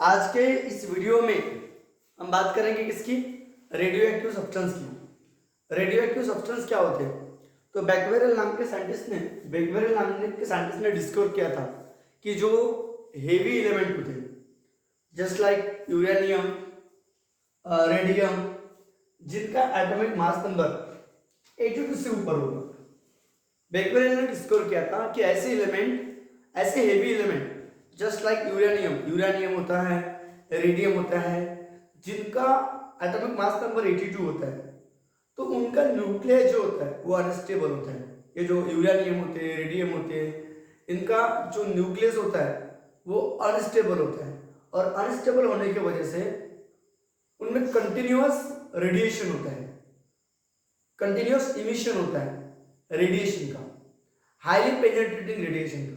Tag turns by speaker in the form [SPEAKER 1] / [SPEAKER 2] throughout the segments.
[SPEAKER 1] आज के इस वीडियो में हम बात करेंगे किसकी, रेडियो एक्टिव सब्सटेंस की। रेडियो एक्टिव सब्सटेंस क्या होते हैं? तो बैक्वेरेल नाम के साइंटिस्ट ने डिस्कवर किया था कि जो हेवी एलिमेंट होते हैं जस्ट लाइक यूरेनियम, रेडियम, जिनका एटॉमिक मास नंबर 82 से ऊपर होगा, बैक्वेरेल ने डिस्कवर किया था कि ऐसे heavy element just like uranium होता है, रेडियम होता है, जिनका एटॉमिक मास नंबर 82 होता है, तो उनका न्यूक्लियस जो होता है वो अनस्टेबल होता है। ये जो यूरेनियम होते हैं, रेडियम होते हैं, इनका जो न्यूक्लियस होता है वो अनस्टेबल होता है, और अनस्टेबल होने की वजह से उनमें कंटिन्यूअस रेडिएशन होता है, कंटिन्यूअस इमिशन होता है रेडिएशन का, हाईली पेनिट्रेटिंग रेडिएशन का,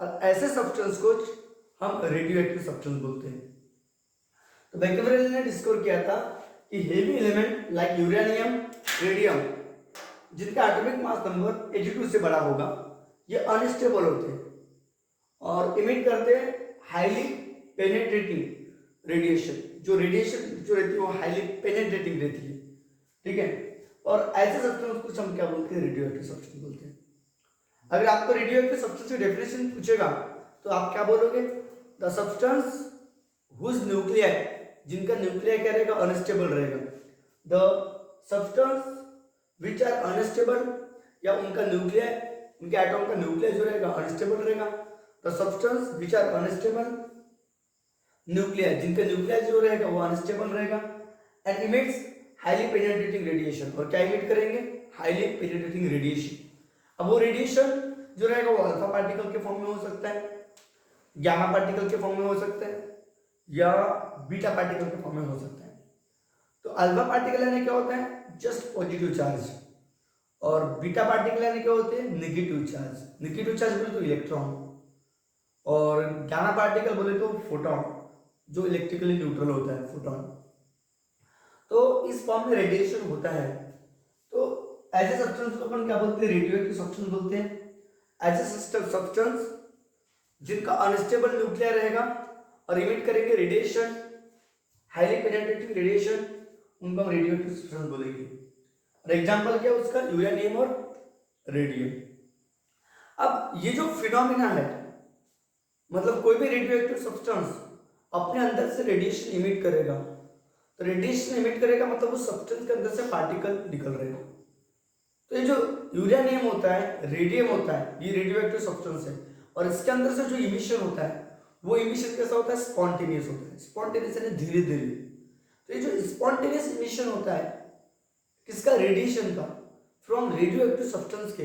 [SPEAKER 1] और ऐसे सब्सटेंस को हम रेडियो एक्टिव सब्सटेंस बोलते हैं। तो बैक्वेरेल ने डिस्कवर किया था कि heavy element like uranium, radium, जिनका एटॉमिक मास नंबर 82 से बड़ा होगा, ये अनस्टेबल होते हैं और इमिट करते हैं हाईली पेनिट्रेटिंग रेडिएशन। जो रेडिएशन जो रहती है वो हाईली पेनिट्रेटिंग रहती है, ठीक है। और ऐसे सब्सटेंस को हम क्या बोलते हैं? रेडियो एक्टिव सब्सटेंस बोलते हैं। अगर आपको रेडियो एक्टिव सब्सटेंस की डेफिनेशन पूछेगा तो आप क्या बोलोगे? द सब्सटेंस हुज न्यूक्लियर, जिनका न्यूक्लियर क्या रहेगा? अनस्टेबल रहेगा। The substance which are unstable, या उनका न्यूक्लियर, उनके एटॉम का न्यूक्लियर जो रहेगा अनस्टेबल रहेगा। The substance which are unstable nuclear, जिनका न्यूक्लियर जो रहेगा वो अनस्टेबल रहेगा। And emits highly penetrating radiation, और क्या इमिट करेंगे? Highly penetrating radiation. अब वो रेडिएशन जो रहेगा वो अल्फा पार्टिकल के फॉर्म में हो सकता है, गामा पार्टिकल के फॉर्म में हो सकता है, या बीटा पार्टिकल के फॉर्म में हो सकता है। तो अल्फा पार्टिकल यानी क्या होता है? जस्ट पॉजिटिव चार्ज, और बीटा पार्टिकल यानी क्या होते हैं? Negative charge. नेगेटिव चार्ज बोले तो इलेक्ट्रॉन, और गामा पार्टिकल बोले तो फोटॉन, जो इलेक्ट्रिकली न्यूट्रल होता है, फोटॉन। तो इस फॉर्म में रेडिएशन होता है। तो ऐसे सब्सटेंस को अपन क्या बोलते हैं? रेडियो एक्टिव सब्सटेंस बोलते हैं। ऐसे सब्सटेंस जिनका अनस्टेबल न्यूक्लियर रहेगा और इमिट करेंगे रेडिएशन, हाईली पेनिट्रेटिंग रेडिएशन, उनको हम रेडियो एक्टिव सब्सटेंस बोलेंगे। और एग्जांपल क्या है उसका? यूरेनियम और रेडियम। अब ये जो फिनोमिना है, मतलब कोई भी रेडियो एक्टिव सब्सटेंस अपने अंदर से रेडिएशन इमिट करेगा, तो रेडिएशन इमिट करेगा मतलब उस सब्सटेंस के अंदर से पार्टिकल निकल रहे हैं। तो ये जो यूरेनियम होता है, रेडियम होता है, ये रेडियो एक्टिव सब्सटेंस है, और इसके अंदर से जो इमिशन होता है वो इमिशन कैसा होता है? स्पॉन्टेनियस होता है। स्पॉन्टेनियस यानी धीरे धीरे। तो ये जो स्पॉन्टेनियस इमिशन होता है किसका? रेडिएशन का, फ्रॉम रेडियो एक्टिव सब्सटेंस के।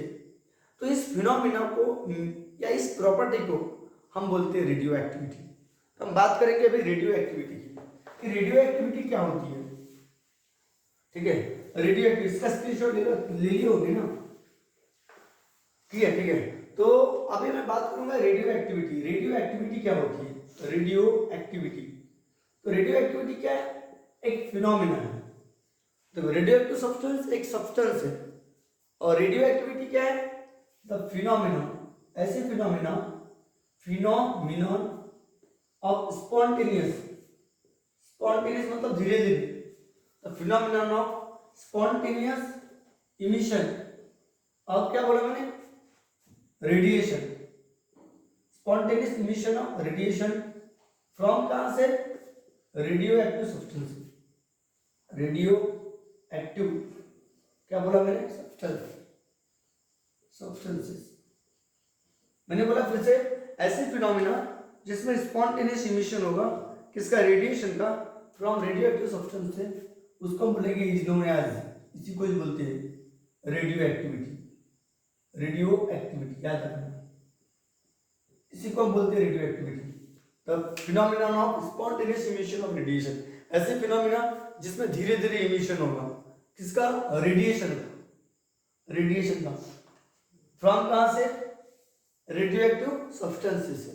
[SPEAKER 1] तो इस फिनोमिना को या इस प्रॉपर्टी को हम बोलते हैं रेडियो एक्टिविटी। तो हम बात करेंगे अभी रेडियो एक्टिविटी की, कि रेडियो एक्टिविटी क्या होती है, ठीक है। रेडियो एक्टिव, इसका स्क्रीनशॉट ले ली होगी ना, ठीक है। तो अभी मैं बात करूंगा रेडियो एक्टिविटी। रेडियो एक्टिविटी क्या होती है? रेडियो एक्टिविटी, तो रेडियो एक्टिविटी क्या है? एक फिनोमिना है। तो रेडियो एक्टिव सब्सटेंस एक सब्सटेंस है, और रेडियो एक्टिविटी क्या है? द फिनोमिना, ऐसे फिनोमिना ऑफ स्पॉन्टेनियस मतलब धीरे धीरे, the phenomenon of spontaneous emission of, क्या बोला मैंने? Radiation. Spontaneous emission of radiation from, कहां से? Radioactive substance. Radio active क्या बोला मैंने? सब्सटेंसेस। मैंने बोला फिर से, ऐसे फिनोमिना जिसमें स्पॉन्टेनियस इमिशन होगा किसका? रेडिएशन का, फ्रॉम रेडियो एक्टिव सब्सटेंस से, उसको बोलेंगे इज नोन एज, इसी को बोलते हैं रेडियो एक्टिविटी। रेडियो एक्टिविटी याद रखना, इसी को हम बोलते हैं radio activity. The phenomenon of spontaneous emission of radiation, ऐसे फिनोमिना जिसमें धीरे धीरे इमिशन होगा किसका? रेडिएशन का, फ्रॉम कहां से? रेडियो एक्टिव सब्सटेंसेस से,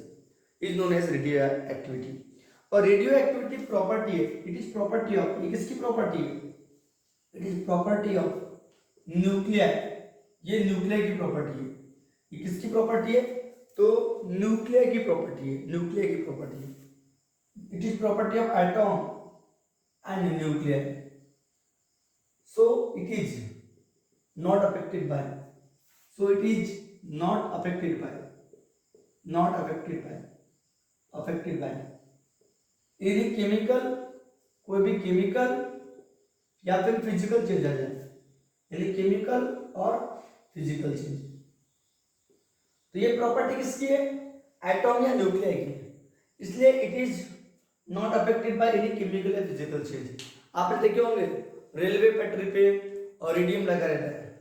[SPEAKER 1] is known as radioactivity. और रेडियो एक्टिविटी प्रॉपर्टी है, इट इज प्रॉपर्टी ऑफ, ये किसकी प्रॉपर्टी है? It is property of nuclear, ये न्यूक्लियर की प्रॉपर्टी है। ये किसकी प्रॉपर्टी है? तो न्यूक्लियर की प्रॉपर्टी है, It is property of atom and nuclei. So it is not affected by. So it is not affected by. Not affected by. Affected by. यदि केमिकल, कोई भी केमिकल या फिर फिजिकल चेंज आ जाए, यानी केमिकल और फिजिकल चेंज, तो ये प्रॉपर्टी किसकी है? एटॉम या न्यूक्लियाई की है, इसलिए it is not affected by any chemical या फिजिकल चेंज। आपने देखे होंगे रेलवे पटरी पे और रेडियम लगा रहता है,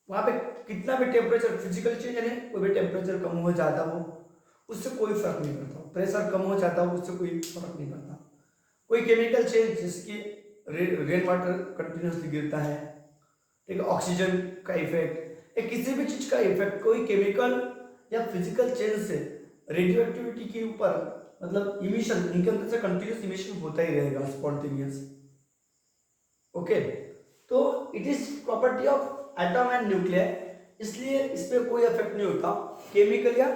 [SPEAKER 1] वहां पे कितना भी टेम्परेचर फिजिकल चेंज है, कोई भी टेम्परेचर कम हो जाता हो उससे कोई फर्क नहीं पड़ता, प्रेशर कम हो जाता हो उससे कोई फर्क नहीं पड़ता। कोई केमिकल चेंज जिसकी रेन वाटर कंटिन्यूसली गिरता है, ठीक है, ऑक्सीजन का इफेक्ट या किसी भी चीज का इफेक्ट, कोई केमिकल या फिजिकल चेंज से रेडियो एक्टिविटी के ऊपर मतलब इमिशन, इनके अंदर से कंटिन्यूस इमिशन होता ही रहेगा स्पॉन्टेनियस। ओके, तो it is property of atom and nuclear, इसलिए इस पे कोई इफेक्ट नहीं होता केमिकल या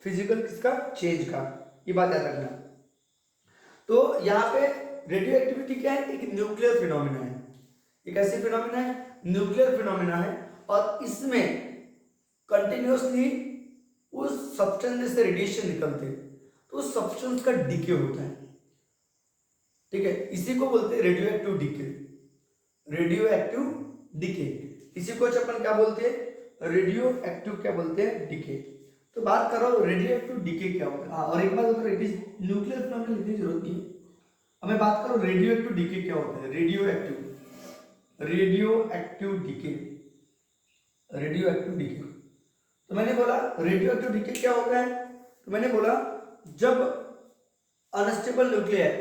[SPEAKER 1] फिजिकल किसका चेंज का, ये बात याद रखना। तो यहाँ पे रेडियो एक्टिविटी क्या है? एक न्यूक्लियर फिनोमिना है, एक ऐसी फिनोमिना है, न्यूक्लियर फिनोमिना है, और इसमें कंटिन्यूसली उस सब्सटेंस से रेडिएशन निकलते हैं, तो उस सब्सटेंस का डीके होता है, ठीक है, इसी को बोलते हैं radioactive decay. Radioactive decay, इसी को अपन क्या बोलते हैं? रेडियो एक्टिव क्या बोलते हैं? डीके। तो बात करो रेडियो एक्टिव डीके क्या होता है, और एक बात होता है न्यूक्लियर फिनोमिना लिखने की जरूरत नहीं है, हमें बात करो रेडियो एक्टिव डीके क्या होता है। Radioactive decay, radioactive decay. तो मैंने बोला रेडियो एक्टिव डीके क्या होता है, तो मैंने बोला जब अनस्टेबल न्यूक्लियर,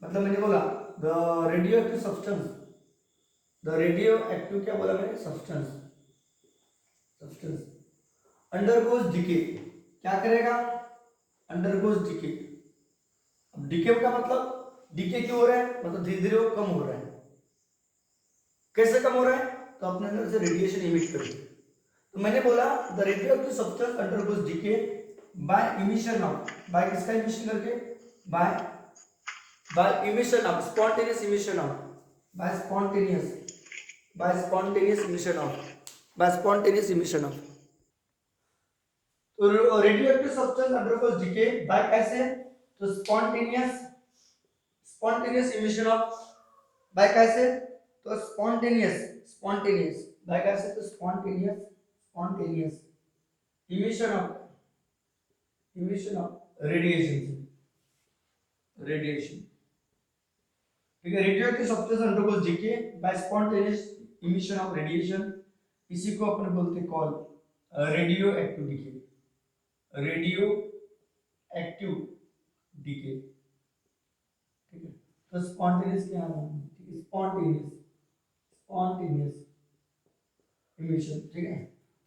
[SPEAKER 1] मतलब मैंने बोला the radioactive substance, the radio active क्या बोला मैंने? सब्सटेंस अंडरगोज डीके, क्या करेगा? Undergoes DK. अब डीके का मतलब डीके क्यों हो रहा है? मतलब धीरे धीरे वो कम हो रहा है। कैसे कम हो रहा है? तो अपने अंदर से रेडिएशन इमिट करके। तो मैंने बोला the radioactive substance undergoes decay by emission of, by किसका इमिशन करके? By emission of, spontaneous emission of, by spontaneous emission of. तो radioactive substance undergoes decay by कैसे? तो स्पॉन्टेनियस इमिशन ऑफ, बाय कैसे? तो spontaneous bye कैसे? तो spontaneous emission of radiation, ठीक है। Radioactive substance undergoes decay by spontaneous emission of radiation, इसी को अपन बोलते कॉल रेडियो एक्टिव डीके, ठीक है। तो स्पॉन्टेनियस क्या है? स्पॉन्टेनियस इमिशन, ठीक है।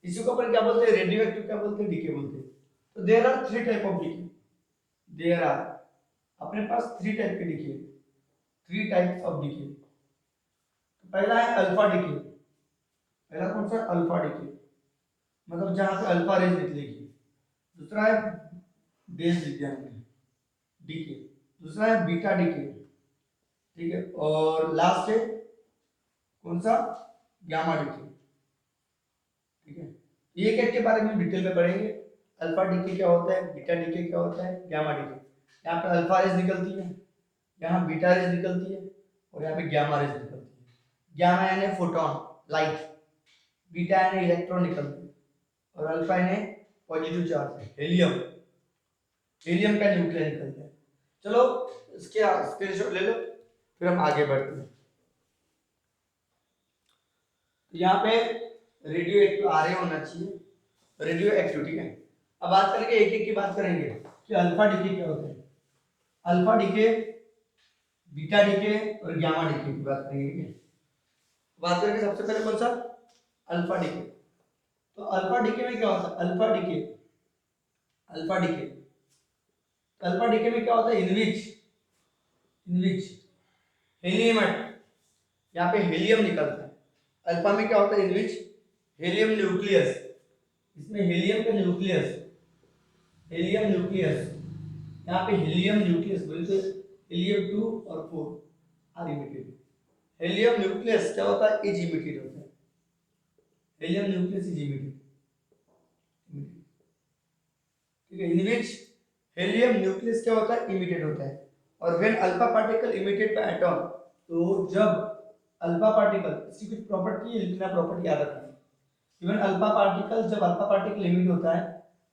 [SPEAKER 1] इसी को अपन क्या बोलते हैं? रेडियो एक्टिव क्या बोलते हैं? डीके बोलते हैं। तो there are 3 type of decay, there are अपने पास 3 टाइप के डीके, 3 टाइप्स ऑफ डीके। तो पहला है अल्फा डीके, पहला कौन सा? अल्फा डीके, मतलब जहां पे अल्फा रेज निकलेगी। दूसरा है बेस डीके, दूसरा है बीटा डीके, ठीक है, और लास्ट है कौन सा? गामा डीके, ठीक है। ये के बारे में डिटेल में पढ़ेंगे, अल्फा डीके क्या होता है, बीटा डीके क्या होता है, गामा डीके। यहाँ पे अल्फा रेज निकलती है, यहाँ बीटा रेज निकलती है, और यहाँ पे गामा रेज निकलती है। गामा यानी फोटोन लाइट, बीटा यानी इलेक्ट्रॉन निकलते हैं, और अल्फा यानी पॉजिटिव चार्ज हीलियम का न्यूक्लियर निकलता है। चलो इसके स्क्रीनशॉट ले लो, फिर हम आगे बढ़ते हैं। यहाँ पे रेडियो एक्टिव आरए होना चाहिए, रेडियो एक्टिव, ठीक है। अब बात करेंगे एक एक की बात करेंगे कि अल्फा डीके क्या होता है, अल्फा डीके, बीटा डीके और गामा डीके की बात करेंगे। बात करेंगे सबसे पहले कौन सा? Alpha decay. तो अल्फा डीके में क्या होता है? अल्फा डीके में क्या होता है? इनविच हीलियम, यहाँ पे हीलियम निकलता है। अल्फा में क्या होता है? इनविच हीलियम न्यूक्लियस, इसमें हीलियम का न्यूक्लियस, यहाँ पे हीलियम न्यूक्लियस बोलते हीलियम 2 और 4 आर इमिटेड। हीलियम न्यूक्लियस क्या होता है, इज इमिटेड होता है। हीलियम न्यूक्लियस इज इमिटेड, ठीक है। इन विच हीलियम न्यूक्लियस क्या होता है, इमिटेड होता है। और when alpha particle emitted by atom, तो जब अल्फा पार्टिकल, इसकी कुछ प्रॉपर्टी है, लिखना प्रॉपर्टी याद रखना। इवन अल्फा पार्टिकल, जब अल्फा पार्टिकल इमिट होता है,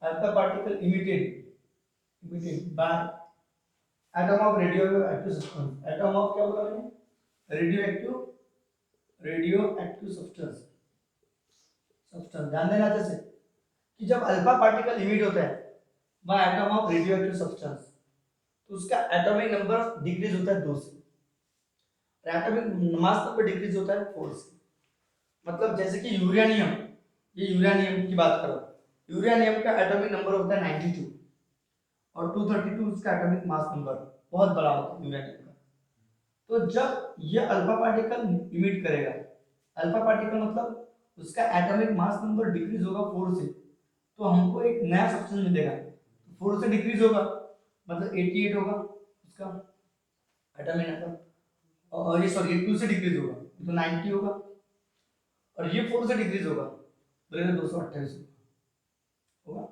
[SPEAKER 1] alpha particle emitted by atom of radioactive substance. Atom of क्या बोला मैंने, रेडियोएक्टिव सब्सटेंस। ध्यान देना जैसे कि जब अल्फा पार्टिकल इमिट होता है bye atom of radioactive substance, तो उसका एटॉमिक नंबर डिक्रीज होता है 2 से, एटॉमिक मास नंबर डिक्रीज होता है 4 से। मतलब जैसे कि यूरेनियम, ये यूरेनियम की बात करो, यूरेनियम का एटॉमिक नंबर होता है 92 और 232 उसका एटॉमिक मास नंबर, बहुत बड़ा होता है यूरेनियम का। तो जब ये अल्फा पार्टिकल इमिट करेगा, अल्फा पार्टिकल मतलब उसका एटॉमिक मास नंबर डिक्रीज होगा 4 से, तो हमको एक नया सब्सटेंस मिलेगा। 4 से डिक्रीज होगा मतलब 88 होगा उसका एटॉमिक नंबर, और ये सॉरी 2 से डिक्रीज होगा तो 90 होगा, और ये 4 से डिक्रीज होगा तो 228 होगा।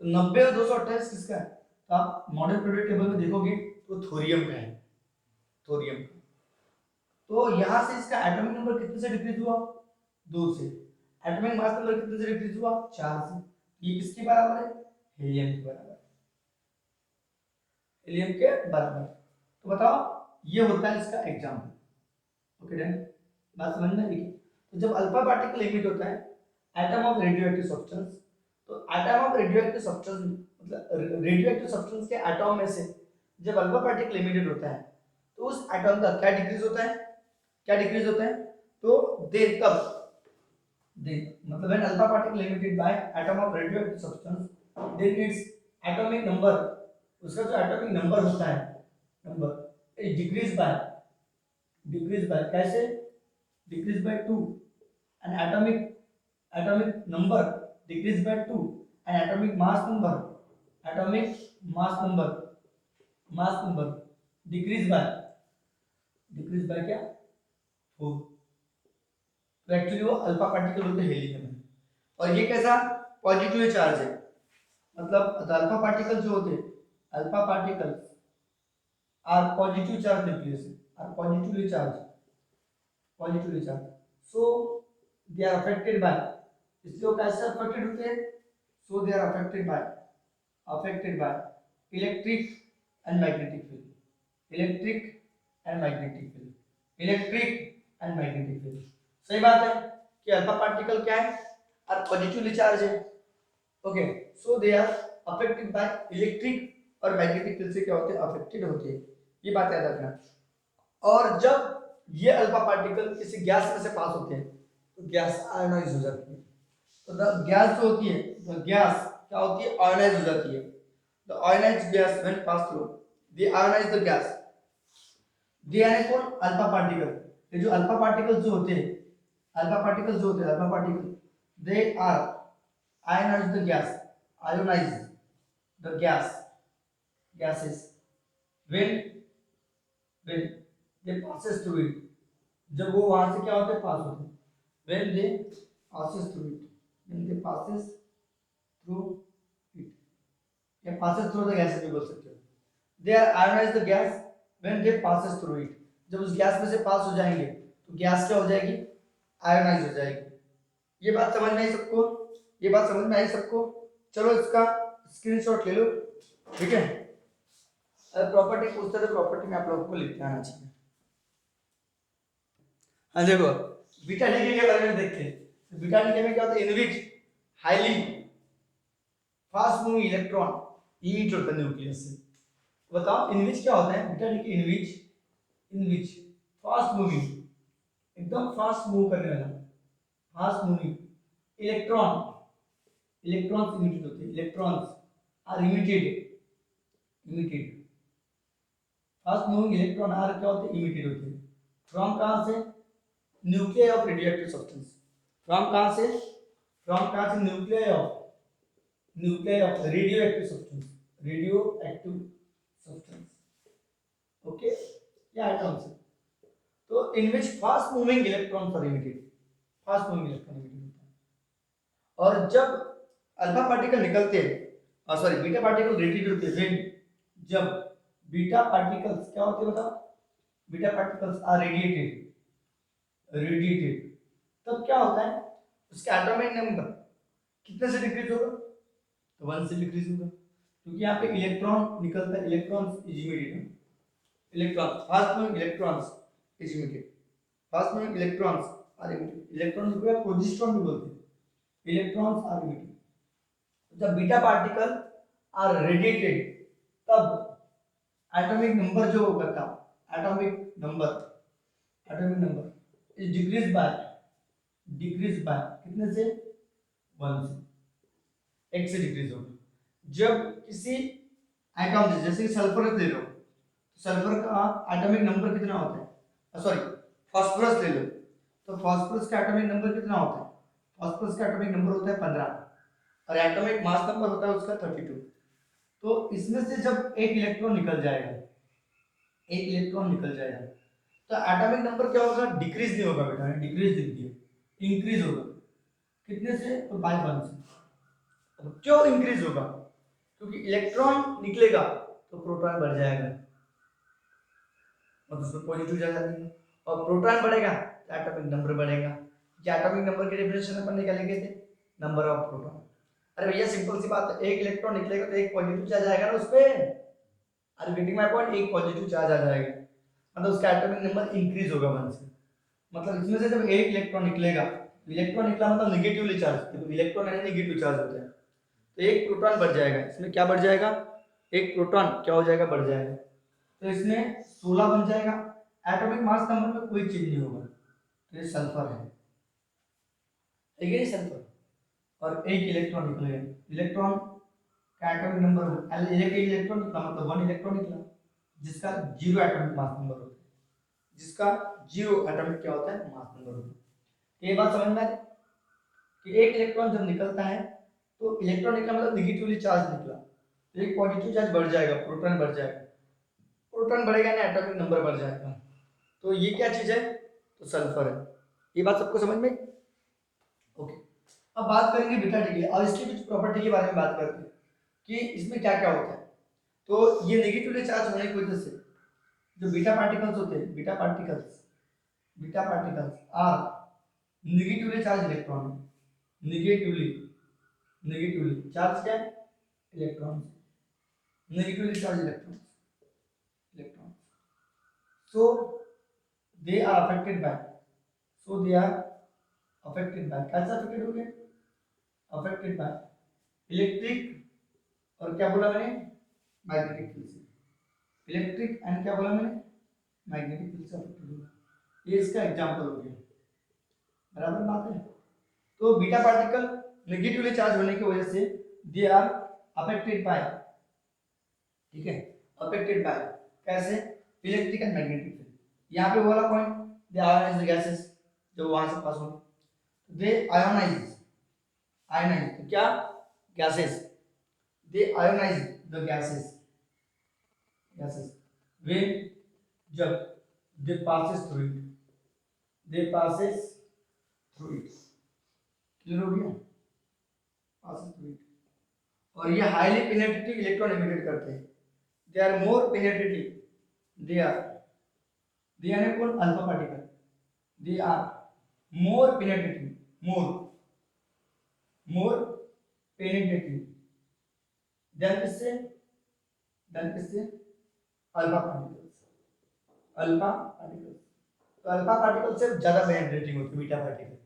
[SPEAKER 1] तो 90 और 228 किसका है, तो आप मॉडल पीरियोडिक टेबल में देखोगे तो थोरियम का है, थोरियम का। तो यहां से इसका एटॉमिक नंबर कितने से डिक्रीज हुआ, 2 से। एटॉमिक मास नंबर कितने से डिक्रीज हुआ, 4 से। ये किसके बराबर है, हीलियम के बराबर, हीलियम के बराबर। तो बताओ, ये होता है इसका एग्जाम्पल। ओके डन, बात समझ में आई। तो जब अल्फा पार्टिकल इमिट होता है एटम ऑफ रेडियोएक्टिव सब्सटेंस, तो एटम ऑफ रेडियोएक्टिव सब्सटेंस मतलब रेडियोएक्टिव सब्सटेंस के एटॉम में से जब अल्फा पार्टिकल इमिटेड होता है, तो उस एटॉम का क्या डिक्रीज होता है, क्या डिक्रीज होता है, तो देन कब, देन मतलब when alpha particle emitted by atom of radioactive substance, then its atomic number, उसका जो एटॉमिक नंबर होता है, नंबर इज डिक्रीज बाय कैसे, decrease by 2, and atomic number decrease by 2, and atomic mass number decrease by क्या, 4। तो actually वो alpha particle होते हैं हीलियम में, और ये कैसा पॉजिटिवली चार्ज है। मतलब अल्फा पार्टिकल जो होते हैं, alpha particles are positive charge nucleus, are positively charge, so they are affected by, इसलिए वो कैसे अफेक्टेड होते हैं, so they are affected by electric and magnetic field, सही बात है कि अल्फा पार्टिकल क्या है, आर पॉजिटिवली चार्ज है। Okay, so they are affected by electric और मैग्नेटिक फील्ड से क्या होते हैं, अफेक्टेड होते हैं, ये बात याद रखना। और जब ये अल्फा पार्टिकल किसी गैस में से पास होते हैं तो गैस आयोनाइज हो जाती है। तो द गैस जो होती है, द गैस क्या होती है, आयोनाइज हो जाती है। The ionized gas when pass through, they ionize the gas, they यानी कौन, अल्फा पार्टिकल। ये जो अल्फा पार्टिकल्स जो होते हैं, they are ionize the gas, ionize the gases when they passes through it, जब वो वहां से क्या होते हैं, पास होते हैं, when they passes through it, या passes through the gases भी बोल सकते हो। they are ionize the gas when they passes through it, जब उस गैस में से पास हो जाएंगे तो गैस क्या हो जाएगी, आयोनाइज हो जाएगी। ये बात समझ में आई सबको, चलो इसका स्क्रीनशॉट ले लो, ठीक है। अगर प्रॉपर्टी पूछते तो प्रॉपर्टी में आप लोगों को लिखते आना चाहिए। हाँ देखो, बीटा डीके के बारे में देखते हैं। बीटा डीके में क्या होता है, in which highly fast moving electron emit होता है न्यूक्लियस से। बताओ इन विच क्या होता है, beta decay in which fast moving, एकदम फास्ट मूव करने वाला, फास्ट मूविंग इलेक्ट्रॉन्स इमिटेड होते हैं, electrons are emitted, fast moving electron are क्या होते हैं, इमिटेड होते हैं। फ्रॉम कहां से, nucleus of radioactive substance, from कहां से nucleus of radioactive substance, okay, या एटम्स है। तो in which fast moving electron are emitted, fast moving electron emitted होता है। और जब अल्फा पार्टिकल निकलते हैं, सॉरी बीटा पार्टिकल रेडिएट होते हैं, जब बीटा पार्टिकल्स क्या होते हैं बताओ, बीटा पार्टिकल्स आर रेडिएटेड, तब क्या होता है, उसका एटॉमिक नंबर कितने से डिक्रीज होगा, तो 1 से डिक्रीज होगा, क्योंकि यहाँ पे इलेक्ट्रॉन निकलता है, electrons is emitted, electron fast moving electrons is emitted, fast moving electrons are emitted, electron को प्रोजेस्ट्रॉन भी बोलते हैं, इलेक्ट्रॉन्स आर इमिटेड। जब बीटा पार्टिकल आर रेडिएटेड तब एटॉमिक नंबर जो होगा का atomic number is decrease by कितने से, 1 से, 1 से डिक्रीज होगा। जब किसी एटॉम जैसे सल्फर ले लो, सल्फर का एटॉमिक नंबर कितना होता है, सॉरी फास्फोरस ले लो, तो फास्फोरस का एटॉमिक नंबर कितना होता है, फास्फोरस का एटॉमिक नंबर होता है 15 और एटॉमिक मास नंबर होता है उसका 32। तो इसमें से जब एक इलेक्ट्रॉन निकल जाएगा, तो एटॉमिक नंबर क्या होगा, डिक्रीज नहीं होगा बेटा, डिक्रीज दिख दिया, इंक्रीज होगा, कितने से, तो बाय 1 से। अब क्यों इंक्रीज होगा, क्योंकि इलेक्ट्रॉन निकलेगा तो प्रोटॉन बढ़ जाएगा, और उसमें पॉजिटिव चार्ज आ जाएगा, और प्रोटॉन बढ़ेगा तो एटॉमिक नंबर बढ़ेगा। ये एटॉमिक नंबर के डेफिनेशन अपन निकालेंगे थे, नंबर ऑफ प्रोटॉन। अरे भैया सिंपल सी बात है, एक इलेक्ट्रॉन निकलेगा तो एक पॉजिटिव चार्ज आएगा ना उस पे, are you getting my point, एक पॉजिटिव चार्ज आ जाएगा, मतलब उसका एटॉमिक नंबर इंक्रीज होगा 1 से। मतलब इसमें से जब एक इलेक्ट्रॉन निकलेगा, इलेक्ट्रॉन निकला मतलब नेगेटिवली चार्ज, तो इलेक्ट्रॉन है नेगेटिव चार्ज होता है, तो एक प्रोटॉन बढ़ जाएगा, इसमें क्या बढ़ जाएगा, एक प्रोटॉन क्या हो जाएगा, बढ़ जाएगा, तो इसमें 16 बन जाएगा। एटॉमिक मास नंबर में कोई चेंज नहीं होगा, तो ये सल्फर है, ठीक है सल्फर। और एक इलेक्ट्रॉन निकलेगा, इलेक्ट्रॉन का एटॉमिक नंबर, एक इलेक्ट्रॉन निकला मतलब 1 इलेक्ट्रॉन निकला, जिसका 0 एटॉमिक मास नंबर होता है, जिसका 0 एटॉमिक क्या होता है, मास नंबर होता है। ये बात समझ में आ रही कि एक इलेक्ट्रॉन जब निकलता है तो इलेक्ट्रॉन निकला मतलब नेगेटिवली चार्ज निकला, तो एक पॉजिटिव चार्ज बढ़ जाएगा, प्रोटॉन बढ़ जाएगा, प्रोटॉन बढ़ेगा ना एटॉमिक नंबर बढ़ जाएगा, तो ये क्या चीज है, तो सल्फर है। ये बात सबको समझ में, ओके। अब बात करेंगे बीटा टी की, और इसकी कुछ प्रॉपर्टी के बारे में बात करते हैं कि इसमें क्या क्या होता है। तो ये नेगेटिवली चार्ज होने की वजह से जो बीटा पार्टिकल्स होते हैं, beta particles are negatively charge electron, negatively charge क्या है, electron, negatively charge electron, so they are affected by, कैसा अफेक्टेड हो गए, अफेक्टेड बाय इलेक्ट्रिक और क्या बोला मैंने, मैग्नेटिक फील्ड से, इलेक्ट्रिक एंड क्या बोला मैंने, मैग्नेटिक फील्ड से अफेक्टेड होगा, ये इसका एग्जांपल हो गया, बराबर बात है। तो बीटा पार्टिकल नेगेटिवली चार्ज होने की वजह से दे आर अफेक्टेड बाय, ठीक है, अफेक्टेड बाय कैसे, इलेक्ट्रिक एंड मैग्नेटिक फील्ड। यहाँ पे वाला point, they ionize the gases, जो वहां से पास होंगे, दे आयोनाइज तो क्या, gases, they ionize the gases when, जब they passes through it, clear हो गया, passes through it। और ये हाईली पेनिट्रेटिंग इलेक्ट्रॉन इमिटेट करते हैं, they are more penetrating, they are कौन, alpha particle, they are more penetrating, more penetrating than किससे, alpha particles, तो अल्फा पार्टिकल से ज्यादा पेनिट्रेटिंग होती है बीटा पार्टिकल,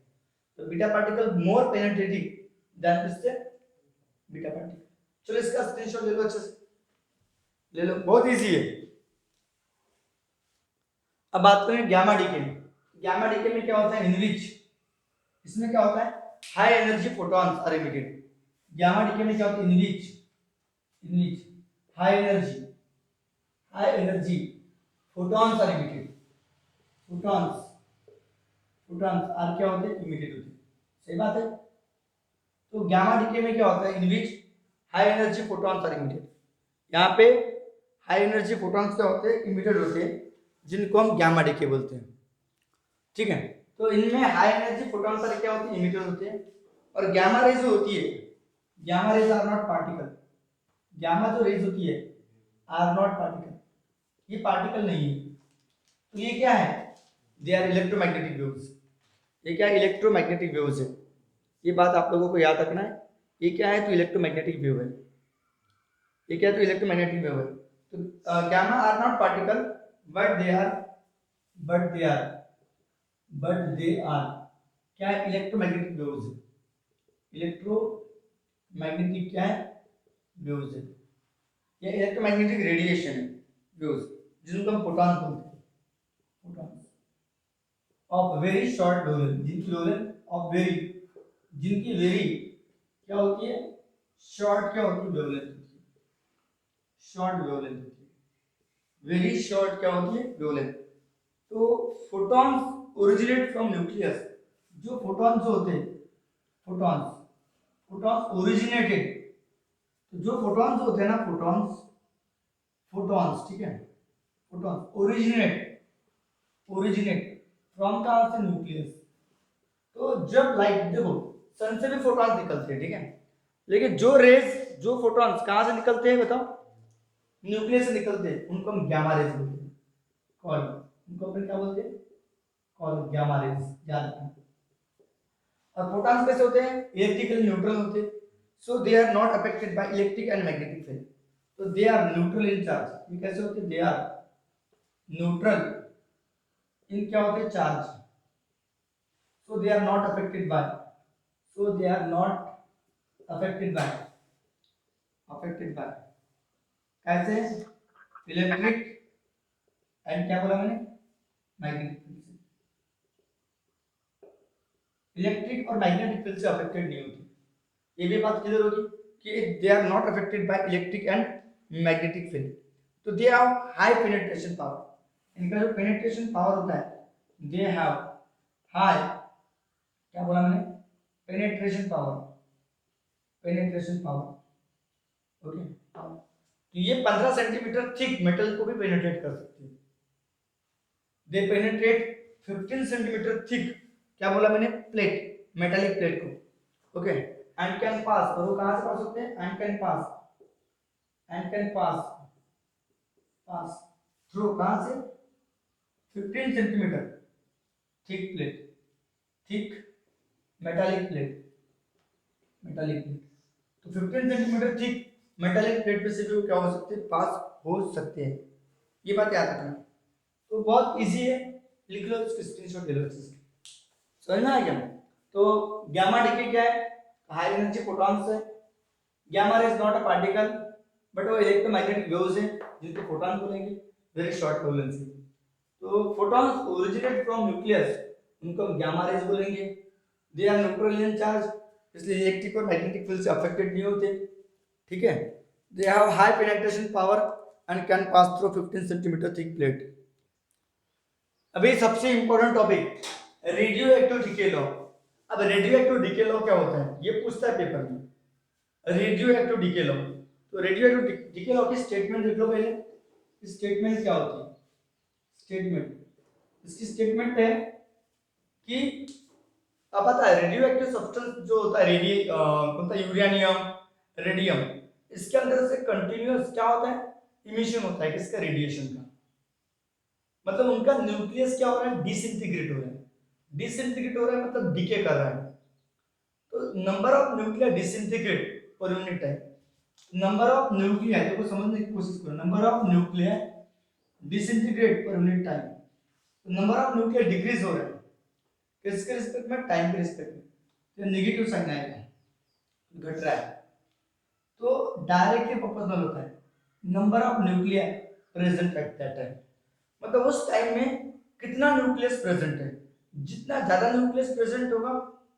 [SPEAKER 1] तो beta particle more penetrating than किससे, बीटा पार्टिकल। चलो इसका स्क्रीनशॉट ले लो, अच्छे से ले लो, बहुत इजी है। अब बात करें गामा डीके में, गामा डीके में क्या होता है, इनविच, इसमें क्या होता है, high energy photons are emitted, gamma decay में क्या होता है, in which high energy photons are emitted, photons are क्या होते हैं, इमिटेड होते हैं, सही बात है। तो गामा डीके में क्या होता है, in which high energy photons are emitted, यहाँ पे हाई एनर्जी फोटॉन्स क्या होते हैं, इमिटेड होते हैं, जिनको हम गैमा डे बोलते हैं। ठीक है, तो इनमें हाई एनर्जी फोटॉन सारे क्या होते हैं, इमिटेड होते हैं। और गैमा रेज जो होती है, gamma rays are not particle. Gamma जो रेज होती है आर नॉट पार्टिकल, ये पार्टिकल नहीं है। तो ये क्या है, दे आर इलेक्ट्रोमैग्नेटिक वेव्स। ये क्या इलेक्ट्रोमैग्नेटिक वेव्स है, ये बात आप लोगों को याद रखना है। ये क्या है, तो इलेक्ट्रोमैग्नेटिक वेव है। ये क्या है, तो इलेक्ट्रोमैग्नेटिक वेव है। तो gamma are not particle but they are but they are but they are क्या है, इलेक्ट्रोमैग्नेटिक वेव्स है। इलेक्ट्रोमैग्नेटिक क्या है, वेव्स है। ये इलेक्ट्रोमैग्नेटिक रेडिएशन है, वेव्स, जिनको हम फोटॉन बोलते हैं। Photon of very short wavelength, जिनकी वेवलेंथ ऑफ वेरी, जिनकी वेरी क्या होती है, शॉर्ट क्या होती है, वेवलेंथ होती है, शॉर्ट वेवलेंथ होती है। वेरी शॉर्ट क्या होती है, वेवलेंथ। तो फोटॉन्स ओरिजिनेट फ्रॉम न्यूक्लियस। जो फोटॉन्स होते हैं, फोटॉन्स फोटॉन्स ओरिजिनेटेड, तो जो फोटॉन्स होते हैं ना, फोटॉन्स फोटॉन्स ठीक है, फोटॉन्स ओरिजिनेट फ्रॉम कहां से, न्यूक्लियस। तो जब लाइट, देखो सन से भी फोटॉन्स निकलते हैं, ठीक है, लेकिन जो रेज, जो फोटॉन्स कहां से निकलते हैं बताओ, न्यूक्लियस से निकलते हैं, उनको हम गामा रेज बोलते हैं, कॉल, उनको अपन क्या बोलते हैं, कॉल गामा रेज, याद रखना। और फोटॉन्स कैसे होते हैं, इलेक्ट्रिकल न्यूट्रल होते हैं, so they are not affected by electric and magnetic field. तो they are neutral in charge. ये कैसे होते हैं, दे आर न्यूट्रल इन क्या होते हैं, charge. So they are not affected by, so they are not affected by कैसे, electric and क्या बोला मैंने, मैग्नेटिक फील्ड से। इलेक्ट्रिक और मैग्नेटिक फील्ड से अफेक्टेड नहीं होती। ये भी बात क्लियर होगी कि they are not affected by electric and magnetic field. तो they have high penetration power. इनका जो पेनिट्रेशन पावर होता है, दे हैव हाई, क्या बोला मैंने, penetration power, penetration power. Okay, तो ये 15 सेंटीमीटर थिक मेटल को भी पेनिट्रेट कर सकती है। दे पेनिट्रेट 15 सेंटीमीटर थिक, क्या बोला मैंने, प्लेट, मेटालिक प्लेट को। ओके, एंड कैन पास, और वो कहां से पास होते हैं, and can pass pass through कहां से, 15 centimetre thick plate, thick metallic plate, metallic plate. तो 15 सेंटीमीटर थिक मेटालिक प्लेट पे से भी क्या हो सकते हैं, पास हो सकते हैं। ये बात याद रखना। तो बहुत इजी है, लिख लो, इसको स्क्रीनशॉट ले लो अच्छे से, समझ में आ गया। तो गामा डीके क्या है, हाई एनर्जी फोटॉन्स है। Gamma ray is not a particle but वो इलेक्ट्रोमैग्नेटिक वेव्स है, जिनको फोटॉन बोलेंगे, वेरी शॉर्ट वेवलेंथ। तो फोटॉन्स ओरिजिनेट फ्रॉम न्यूक्लियस, उनको हम गामा रेज बोलेंगे। They are neutral in charge, इसलिए इलेक्ट्रिक और मैग्नेटिक फील्ड से अफेक्टेड नहीं होते, ठीक है। They have high penetration power and can pass through 15 centimetre thick plate. अभी सबसे important topic, radioactive decay law. अब रेडियो एक्टिव डीके लॉ क्या होता है, ये पूछता है पेपर में, रेडियो एक्टिव डीके लॉ। तो रेडियो एक्टिव डीके लॉ की स्टेटमेंट देख लो पहले, स्टेटमेंट क्या होती है, स्टेटमेंट, इसकी स्टेटमेंट है कि अब पता है रेडियो एक्टिव सब्सटेंस जो होता है, कौन सा, यूरेनियम, रेडियम, इसके अंदर से कंटिन्यूअस क्या होता है, इमिशन होता है किसका, रेडिएशन का। मतलब उनका न्यूक्लियस क्या हो रहा है, डिसइंटीग्रेट हो रहा है, डिसइंटीग्रेट हो रहा है मतलब डीके कर रहा है। तो number of nuclear disintegrate per unit time, number of nuclear, देखो समझने की कोशिश करो, number of nuclear disintegrate per unit time, तो नंबर ऑफ न्यूक्लियर डिक्रीज हो रहा है किसके रिस्पेक्ट में, टाइम के रिस्पेक्ट में, तो नेगेटिव साइन आएगा, घट रहा है। तो डायरेक्टली प्रोपोर्शनल होता है number of nuclear present at that time, मतलब उस टाइम में कितना न्यूक्लियस प्रेजेंट है, जितना ज्यादा न्यूक्लियस प्रेजेंट होगा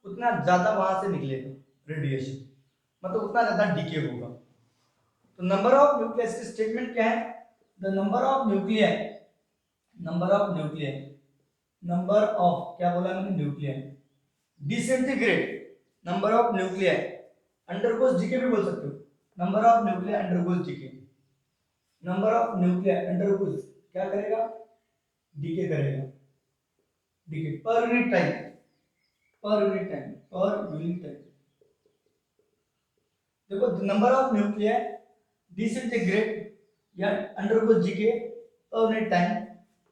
[SPEAKER 1] उतना ज्यादा वहां से निकलेगा रेडिएशन, मतलब उतना ज्यादा डीके होगा। तो नंबर ऑफ न्यूक्लियस की स्टेटमेंट क्या है, the number of nuclear, number of nuclear, number of क्या बोला मैंने, nuclear disintegrate, number of nuclear undergoes decay भी बोल सकते हो, number of nuclear undergoes decay, number of nuclear undergoes क्या करेगा, डीके करेगा, decay per unit time, per unit time, per unit time. देखो नंबर ऑफ न्यूक्लियर डिसइंटीग्रेट या undergoes decay per unit time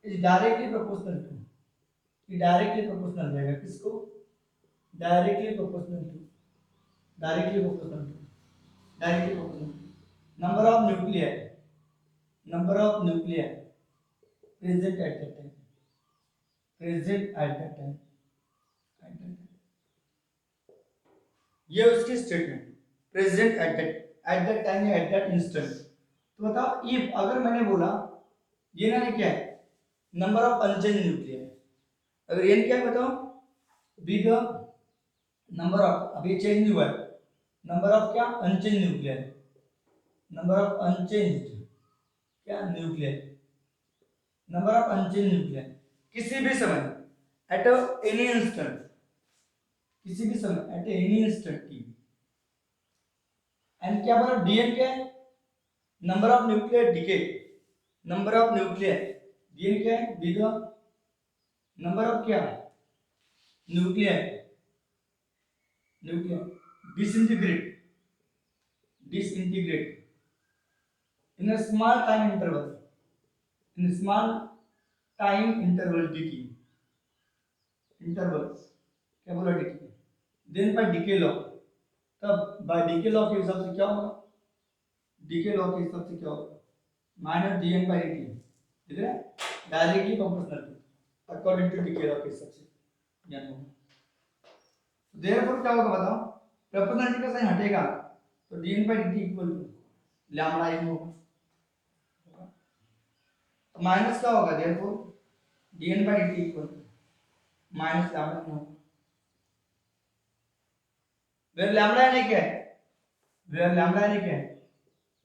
[SPEAKER 1] is directly proportional to, ये directly proportional रहेगा किसको, directly proportional to, directly proportional to, directly proportional number of nuclear, number of nuclear present at that time, present at that time, at that time. ये उसकी statement, present at that time या at that instant. तो बताओ if अगर मैंने बोला ये ना क्या है, नंबर ऑफ अनचेंज न्यूक्लियर, अगर ये क्या है बताओ, बी द नंबर ऑफ, अभी चेंज नहीं हुआ है, नंबर ऑफ क्या unchanged nuclear, number of unchanged क्या nuclear, number of unchanged nuclear किसी भी समय एट एनी इंस्टेंट, किसी भी समय at any instant t. And क्या बोला डीएन क्या है, number of nuclear decay, number of nuclear DN क्या है, बी द नंबर ऑफ क्या nuclear, nuclear disintegrate, disintegrate in a small time interval, in a small time interval decay, interval क्या बोला decay, then by decay law, तब by decay law के हिसाब से क्या होगा, decay law के हिसाब से क्या होगा, माइनस dn by dt, ठीक है, directly proportional according to decay law के हिसाब से ज्ञान होगा। देयरफॉर क्या होगा बताओ, प्रोपोर्शनलिटी का साइन हटेगा तो dn by dt equal to lambda n होगा, तो माइनस क्या होगा, therefore dn by dt equal to minus lambda n होगा। वेयर लैम्डा n क्या है, वेयर लैम्डा n क्या है,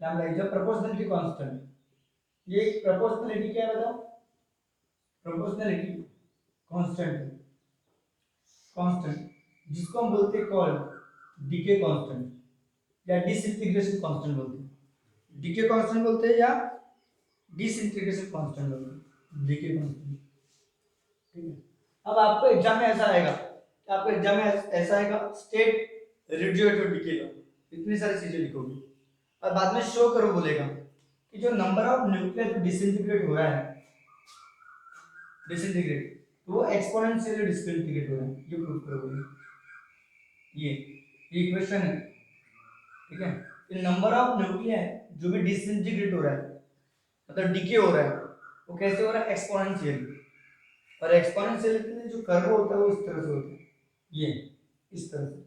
[SPEAKER 1] lambda is a proportionality constant. ये प्रोपोर्शनलिटी क्या है बताओ, प्रोपोर्शनलिटी कांस्टेंट, कांस्टेंट जिसको हम बोलते हैं कॉल्ड डीके कांस्टेंट या डिसइंटीग्रेशन कांस्टेंट बोलते हैं, डीके कांस्टेंट बोलते हैं या डिसइंटीग्रेशन कांस्टेंट बोलते हैं, डीके कांस्टेंट, ठीक है। अब आपको एग्जाम में ऐसा आएगा, आपको एग्जाम में ऐसा आएगा स्टेट रेडियोएक्टिव डीके लो, इतनी सारी चीजें लिखोगे और बाद में शो करो बोलेगा कि जो नंबर ऑफ न्यूक्लियर डिसइंटीग्रेट हो रहा है, डिसइंटीग्रेट वो एक्सपोनेंशियली डिसइंटीग्रेट हो रहा है, ये प्रूव करो बोलेगा। ये इक्वेशन है, ठीक है। कि नंबर ऑफ न्यूक्लियर जो भी डिसइंटीग्रेट हो रहा है मतलब डीके हो रहा है वो कैसे हो रहा है, एक्सपोनेंशियली, और एक्सपोनेंशियली में जो कर्व होता है वो इस तरह से होता है, ये इस तरह से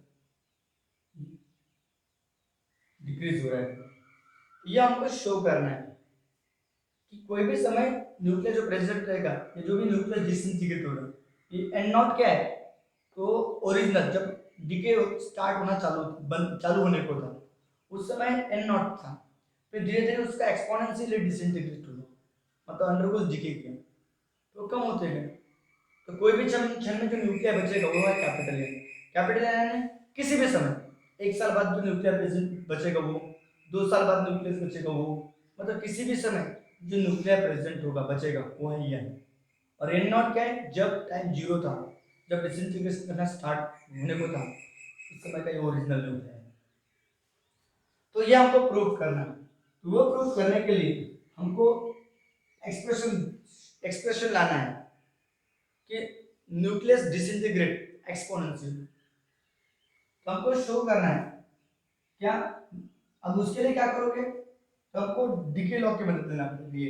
[SPEAKER 1] डिक्रीज हो रहा है। ये हमको शो करना है कि कोई भी समय न्यूक्लियर जो प्रेजेंट रहेगा, ये जो भी न्यूक्लियर डिसइंटीग्रेट होगा, ये एन नॉट क्या है, तो ओरिजिनल जब डीके स्टार्ट होना चालू होने को था उस समय एन नॉट था, फिर धीरे धीरे उसका एक्सपोनेंशियली डिसइंटीग्रेट हुआ, मतलब अंडरगोज डीके किया तो कम होते गए। तो कोई भी क्षण में जो न्यूक्लियर बचेगा वो है कैपिटल एन, कैपिटल एन किसी भी समय, एक साल बाद जो न्यूक्लियर प्रेजेंट बचेगा वो, 2 साल बाद न्यूक्लियस बचेगा वो, मतलब किसी भी समय जो न्यूक्लियर प्रेजेंट होगा बचेगा वो है एन। और एन नॉट क्या है, जब टाइम जीरो था, जब डिसइंटीग्रेशन करना स्टार्ट होने को था उस समय का ये ओरिजिनल न्यूक्लियर है। तो ये हमको प्रूव करना है, तो वो प्रूव करने के लिए हमको एक्सप्रेशन एक्सप्रेशन लाना है कि न्यूक्लियस डिसइंटीग्रेट एक्सपोनेंशियल, तो हमको शो करना है क्या। अब उसके लिए क्या करोगे, तो हमको डीके लॉ की मदद लेना पड़ेगी।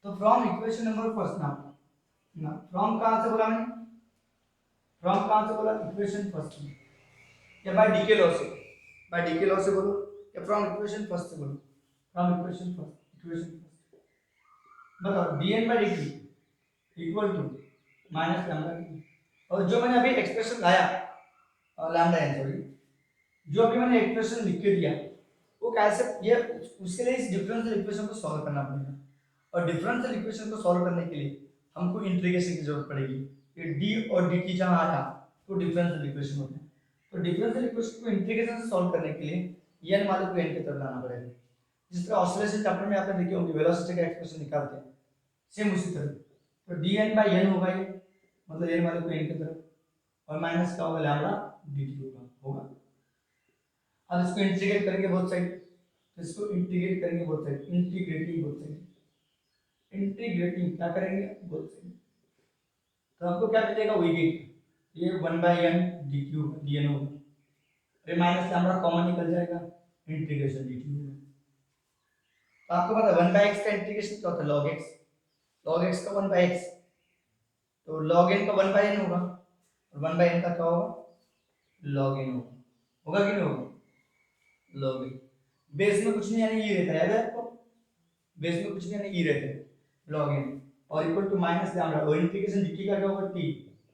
[SPEAKER 1] तो फ्रॉम इक्वेशन नंबर फर्स्ट ना फ्रॉम कहां से बोला मैंने, फ्रॉम कहां से बोला, इक्वेशन फर्स्ट में, या बाय डीके लॉ से, बाय डीके लॉ से बोलो या फ्रॉम इक्वेशन फर्स्ट से बोलो, from equation first, equation first बताओ dn by dt equal to minus lambda T. और जो मैंने अभी एक्सप्रेशन लाया लैम्डा एन, सॉरी जो अभी मैंने एक्सप्रेशन लिख के दिया वो कैसे, ये उसके लिए इस डिफरेंशियल इक्वेशन को सॉल्व करना पड़ेगा, और डिफरेंशियल इक्वेशन को सॉल्व करने के लिए हमको इंटीग्रेशन की जरूरत पड़ेगी। ये डी और डी टी जहां आया तो डिफरेंशियल इक्वेशन होता है, तो डिफरेंशियल इक्वेशन को इंटीग्रेशन से सॉल्व करने के लिए एन वाले को एन की तरफ लाना पड़ेगा, जिस तरह ऑसिलेशन चैप्टर में आपने देखे होंगे वेलोसिटी का एक्सप्रेशन निकालते हैं, सेम उसी तरह। तो dn/n होगा ये, मतलब n वाले को n की तरफ, और माइनस का होगा लैम्डा dt होगा। अब इसको इंटीग्रेट करेंगे बोथ साइड, तो इसको इंटीग्रेट करेंगे both side, integrating both side, integrating क्या करेंगे बोथ साइड, तो हमको क्या मिलेगा वही गेट, ये 1/n dq dn होगा, ये माइनस लैम्डा कॉमन निकल जाएगा, इंटीग्रेशन dt होगा। तो आपको पता है 1/x का इंटीग्रेशन क्या होता है, log x, log x का 1/x, तो log n का 1/n होगा, और 1/n का क्या होगा, log n होगा कि नहीं होगा, log n। बेस में कुछ नहीं यानी e रहता है, याद है आपको, बेस में कुछ नहीं यानी e रहता है, log n, और इक्वल टू माइनस लैम्डा, और इंटीग्रेशन dt का क्या होगा t,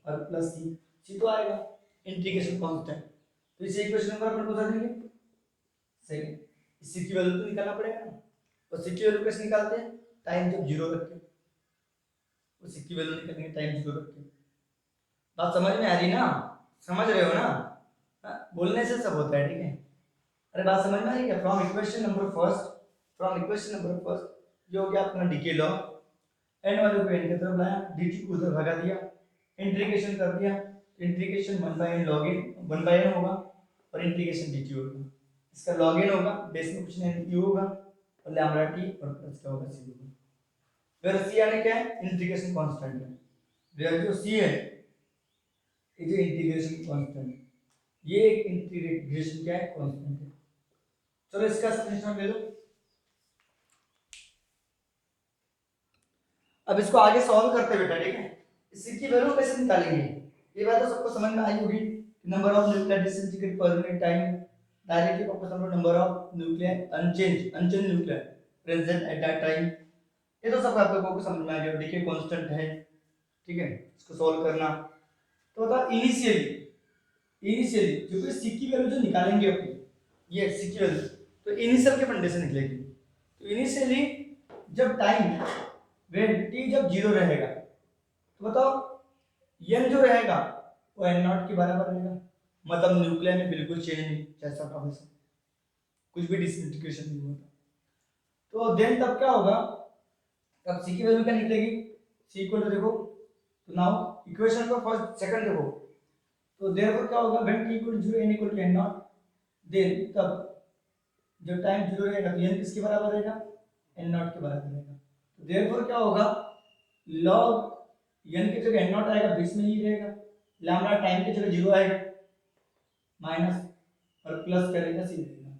[SPEAKER 1] और प्लस c तो आएगा इंटीग्रेशन कांस्टेंट। तो इसे इक्वेशन नंबर अपन बता देंगे, सही, इसी की वैल्यू तो निकालना पड़ेगा ना, और c की वैल्यू कैसे निकालते हैं, टाइम जब 0 रख के, उसी की वैल्यू निकालेंगे टाइम 0 रख के। बात समझ में आ रही ना, समझ रहे हो ना, बोलने से सब होता है, ठीक है। अरे बात समझ में आ रही है, फ्रॉम इक्वेशन नंबर फर्स्ट ये हो गया अपना डीके लॉ, n वाले को n की तरफ लाया, dt को उधर भगा दिया, इंटीग्रेशन कर दिया, integration 1/n log n 1/n होगा, और इंटीग्रेशन dt होगा, इसका log n होगा, बेस में कुछ नहीं u होगा, और लैम्डा t, और प्लस क्या होगा c होगा। वेयर c यानी क्या है, इंटीग्रेशन कांस्टेंट है, वेयर जो c है ये इंटीग्रेशन कांस्टेंट, ये एक इंटीग्रेशन क्या है, कांस्टेंट है। चलो इसका स्क्रीनशॉट ले लो। अब इसको आगे सॉल्व करते बेटा, ठीक है, इसकी की वैल्यू कैसे निकालेंगे, ये बात तो सबको समझ में आई होगी, number of nuclear disintegrate per unit time, directly focus on number of nuclear unchanged nuclear present at that time, ये तो सब आपको समझ में आ गया, देखिए कांस्टेंट है, ठीक है, इसको सॉल्व करना। तो बता इनिशियली जो कि सी की वैल्यू जो निकालेंगे अपनी, ये सी की वैल्यू तो इनिशियल के फंडे से निकलेगी। तो इनिशियली जब टाइम व्हेन t जब 0 रहेगा, तो बताओ n जो रहेगा वो n0 के बराबर रहेगा, मतलब न्यूक्लियर में बिल्कुल चेंज नहीं, जैसा था वैसा, कुछ भी डिसइंटीग्रेशन नहीं होता। तो देन तब क्या होगा, तब c की वैल्यू क्या निकलेगी, c इक्वल टू देखो, तो नाउ इक्वेशन का फर्स्ट सेकंड देखो, तो देयरफॉर क्या होगा, when t equal to 0 n equal to n0, then तब जब टाइम 0 रहेगा तो n किसके बराबर रहेगा, n0 के बराबर रहेगा। तो देयरफॉर क्या होगा, log n की जगह n0 आएगा, बीच में ही रहेगा, लैम्डा टाइम की जगह 0 आएगा, माइनस और प्लस करेगा c रहेगा,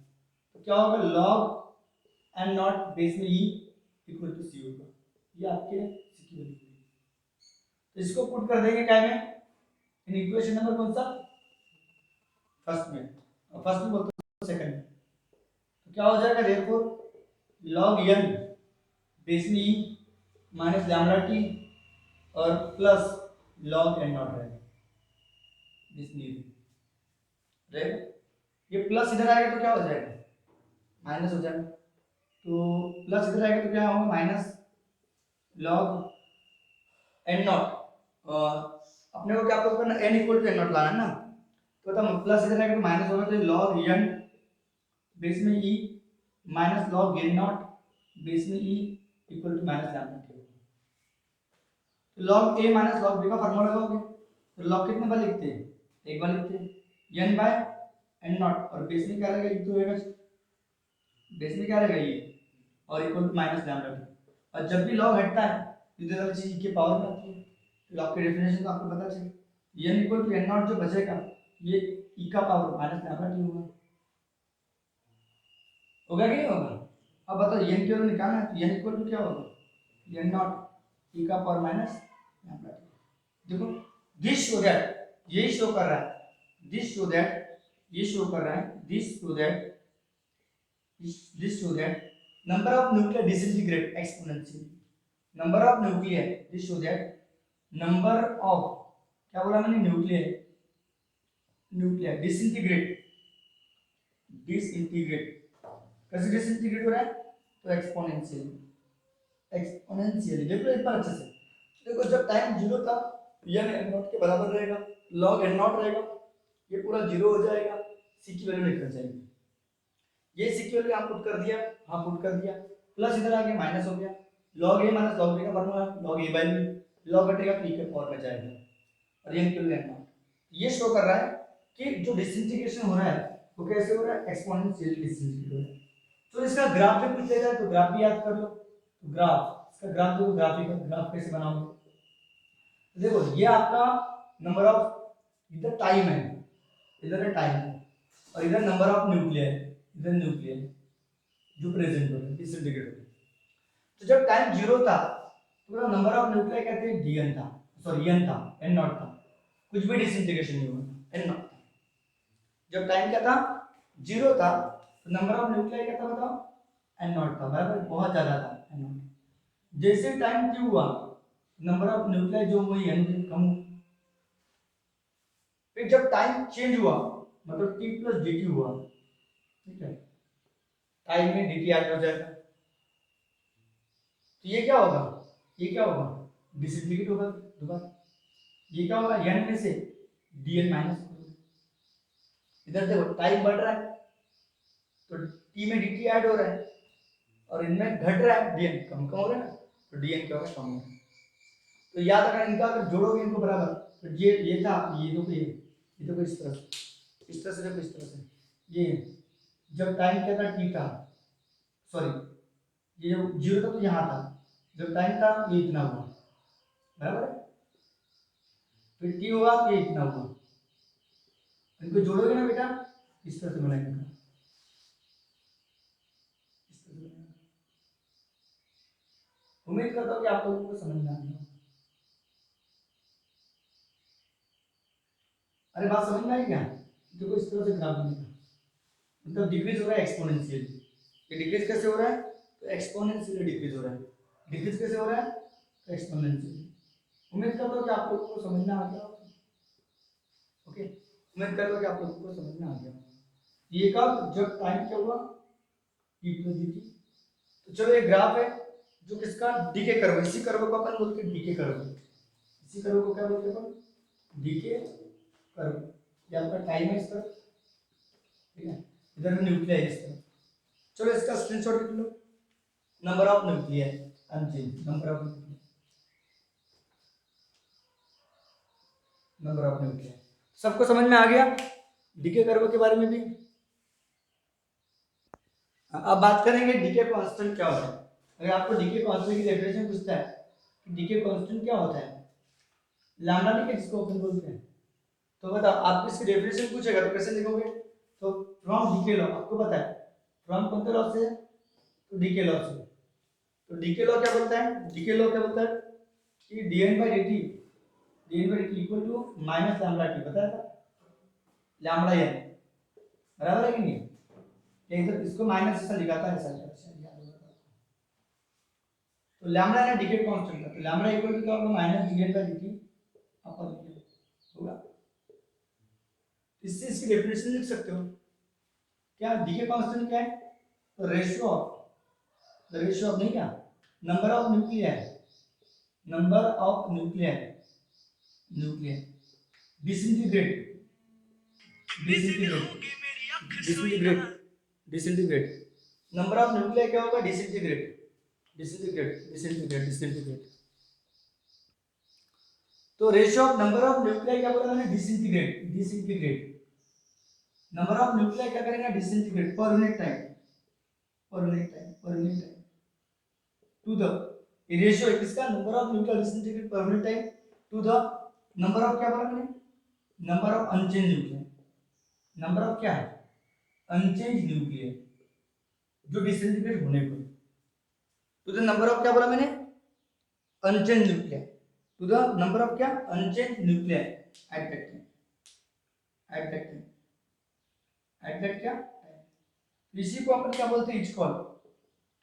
[SPEAKER 1] तो क्या होगा, log n0 बेस में e इक्वल टू c होगा, ये आपके c की वैल्यू है। तो इसको पुट कर देंगे क्या में, इन इक्वेशन नंबर कौन सा, फर्स्ट में बोलते हैं सेकंड में, तो क्या हो जाएगा, देयरफॉर log n बेस में e माइनस लैम्डा t और प्लस log n0 रहेगा, बेस में e रहेगा, ये प्लस इधर आएगा तो क्या हो जाएगा, माइनस हो जाएगा, तो प्लस इधर आएगा तो क्या होगा, माइनस log n0, अपने को क्या करना, n इक्वल टू n0 लाना है ना, तो तब प्लस इधर आएगा तो माइनस होगा, तो log n बेस में e minus log n0 base में e equal to minus lambda t होगा। तो log a minus log b का फार्मूला लगाओगे, तो log कितने बार लिखते हैं, एक बार लिखते हैं, n बाय n0, और बेस में क्या रहेगा, ये तो रहेगा, बेस में क्या रहेगा ये, और equal to minus lambda t, और जब भी log हटता है इधर वाली चीज के पावर में आती है, तो log की डेफिनेशन तो आपको पता चले, n इक्वल टू n0 जो बचेगा ये e का पावर माइनस लैम्डा t होगा, होगा कि नहीं होगा। अब बताओ n की वैल्यू निकालना है, तो n इक्वल टू क्या होगा, n0 e का पावर माइनस लैम्डा t। देखो दिस शो दैट, ये शो कर रहा है, दिस शो दैट, ये शो कर रहा है, this show that, this show that number of nuclear disintegrate exponential, number of nuclear, this show that number of, क्या बोला मैंने, न्यूक्लियर, न्यूक्लियर डिसइंटीग्रेट, डिसइंटीग्रेट कैसे डिसइंटीग्रेट हो रहा है, तो एक्सपोनेंशियल, एक्सपोनेंशियल, देखो एक बार अच्छे से देखो, जब टाइम 0 था n n0 के बराबर रहेगा, log n0 रहेगा, ये पूरा 0 हो जाएगा, c की वैल्यू निकल जाएगी, ये इक्वल यहाँ पुट कर दिया, हाँ पुट कर दिया, प्लस इधर आगे माइनस हो गया, log a minus log b का formula log a by b, log हटेगा p के फॉर्म में जाएगा और ये इक्वल n नॉट। ये शो कर रहा है कि जो डिसइंटीग्रेशन हो रहा है वो कैसे हो रहा है, एक्सपोनेंशियल डिसइंटीग्रेशन हो रहा है। तो इसका ग्राफ भी पूछ लेगा तो ग्राफ भी याद कर लो। तो ग्राफ, इसका ग्राफ देखो, ग्राफ कैसे बनाओगे। देखो ये आपका नंबर ऑफ, इधर टाइम है, इधर है टाइम और इधर नंबर ऑफ न्यूक्लियर है, इधर न्यूक्लियर जो प्रेजेंट हो रहे हैं, डिसइंटीग्रेट हो रहे हैं। तो जब टाइम 0 था तो पूरा नंबर ऑफ न्यूक्लियर कहते हैं dn था, सॉरी n था, n नॉट था, कुछ भी डिसइंटीग्रेशन नहीं हुआ, n नॉट। जब टाइम क्या था 0 था तो नंबर ऑफ न्यूक्लियर क्या था बताओ, n नॉट था, बराबर, बहुत ज्यादा था n नॉट। जैसे टाइम q हुआ नंबर ऑफ न्यूक्लियर जो वही n कम हुआ। फिर जब टाइम चेंज हुआ मतलब t प्लस dt हुआ, ठीक है, टाइम में dt ऐड हो जाएगा, तो ये क्या होगा, ये क्या होगा, डिसइंटीग्रेट होगा दोबारा। ये क्या होगा, n में से dn माइनस, इधर देखो टाइम बढ़ रहा है तो t में dt ऐड हो रहा है और इनमें घट रहा है dn, कम कम हो रहा है ना, तो dn क्या होगा, कम हो रहा है। तो याद रखना, इनका अगर जोड़ोगे इनको बराबर तो ये था, ये तो इस तरह से, इस तरह से देखो, इस तरह से ये जब टाइम क्या था t था, सॉरी ये जो 0 था तो यहाँ था, जब टाइम था ये इतना हुआ, बराबर है, फिर t हुआ तो ये इतना हुआ, इनको जोड़ोगे ना बेटा इस तरह से बनाएंगे, इस तरह से बनाएंगे। उम्मीद करता हूँ कि आप लोगों को समझ में आ गया। अरे बात समझ में आई क्या, देखो इस तरह से ग्राफ बनेगा, मतलब डिक्रीज हो रहा है एक्सपोनेंशियली। ये डिक्रीज कैसे हो रहा है, तो एक्सपोनेंशियली डिक्रीज हो रहा है, डिक्रीज कैसे हो रहा है, तो एक्सपोनेंशियली। उम्मीद करता हूँ कि आप लोगों को समझ में आ गया, ओके, उम्मीद करता हूँ कि आप लोगों को समझ में आ गया। ये कब, जब टाइम क्या हुआ t प्लस dt। तो चलो ये ग्राफ है जो किसका, डीके कर्व, इसी कर्व को अपन बोलते हैं डीके कर्व, इसी कर्व को क्या बोलते हैं अपन, डीके कर्व। ये आपका टाइम है इसका, ठीक है, इधर में न्यूक्लियर है इसका। चलो इसका स्क्रीनशॉट ले लो, number of nuclear unchanged, number of nuclear सबको समझ में आ गया डीके कर्व के बारे में भी। अब बात करेंगे डीके कांस्टेंट क्या होता है। अगर आपको डीके कांस्टेंट की डेफिनेशन पूछता है कि डीके कांस्टेंट क्या होता है, लैम्डा डीके जिसको अपन बोलते हैं, तो बताओ, आप इसकी डेफिनेशन पूछेगा तो कैसे लिखोगे, तो फ्रॉम डीके लॉ, आपको पता है फ्रॉम कौन से लॉ से, तो डीके लॉ से। तो डीके लॉ क्या बोलता है, डीके लॉ क्या बोलता है कि dn/dt, dn/dt equal to minus lambda T, बताया था, लैम्डा n, बराबर है कि नहीं, इधर इसको माइनस ऐसा लिखा था, ऐसा लिखा था शायद याद होगा। तो लैम्डा ना डीके कांस्टेंट था, तो लैम्डा इक्वल टू क्या होगा, माइनस dn/dt अपन होगा। इससे इसकी डेफिनेशन लिख सकते हो, क्या डीके कांस्टेंट क्या है, तो ratio of, the ratio of नहीं, क्या, number of nuclear, number of nuclear, disintegrate, disintegrate, disintegrate, disintegrate, number of nuclear क्या होगा, डिसइंटीग्रेट, डिसइंटीग्रेट, डिसइंटीग्रेट, डिसइंटीग्रेट। तो ratio of number of nuclear क्या बोला मैंने, disintegrate, disintegrate, number of nuclear क्या करेंगे, disintegrate per unit time, per unit time, per unit time to the ratio है किसका, number of nuclear disintegrate per unit time to the number of, क्या बोला मैंने, number of unchanged nuclear, number of क्या है, unchange nuclear जो disintegrate होने पर, टू द नंबर ऑफ क्या बोला मैंने, unchanged nuclear, to the number of क्या, unchanged nuclear at that time, at that time, at that क्या, इसी को अपन क्या बोलते हैं, इच कॉल,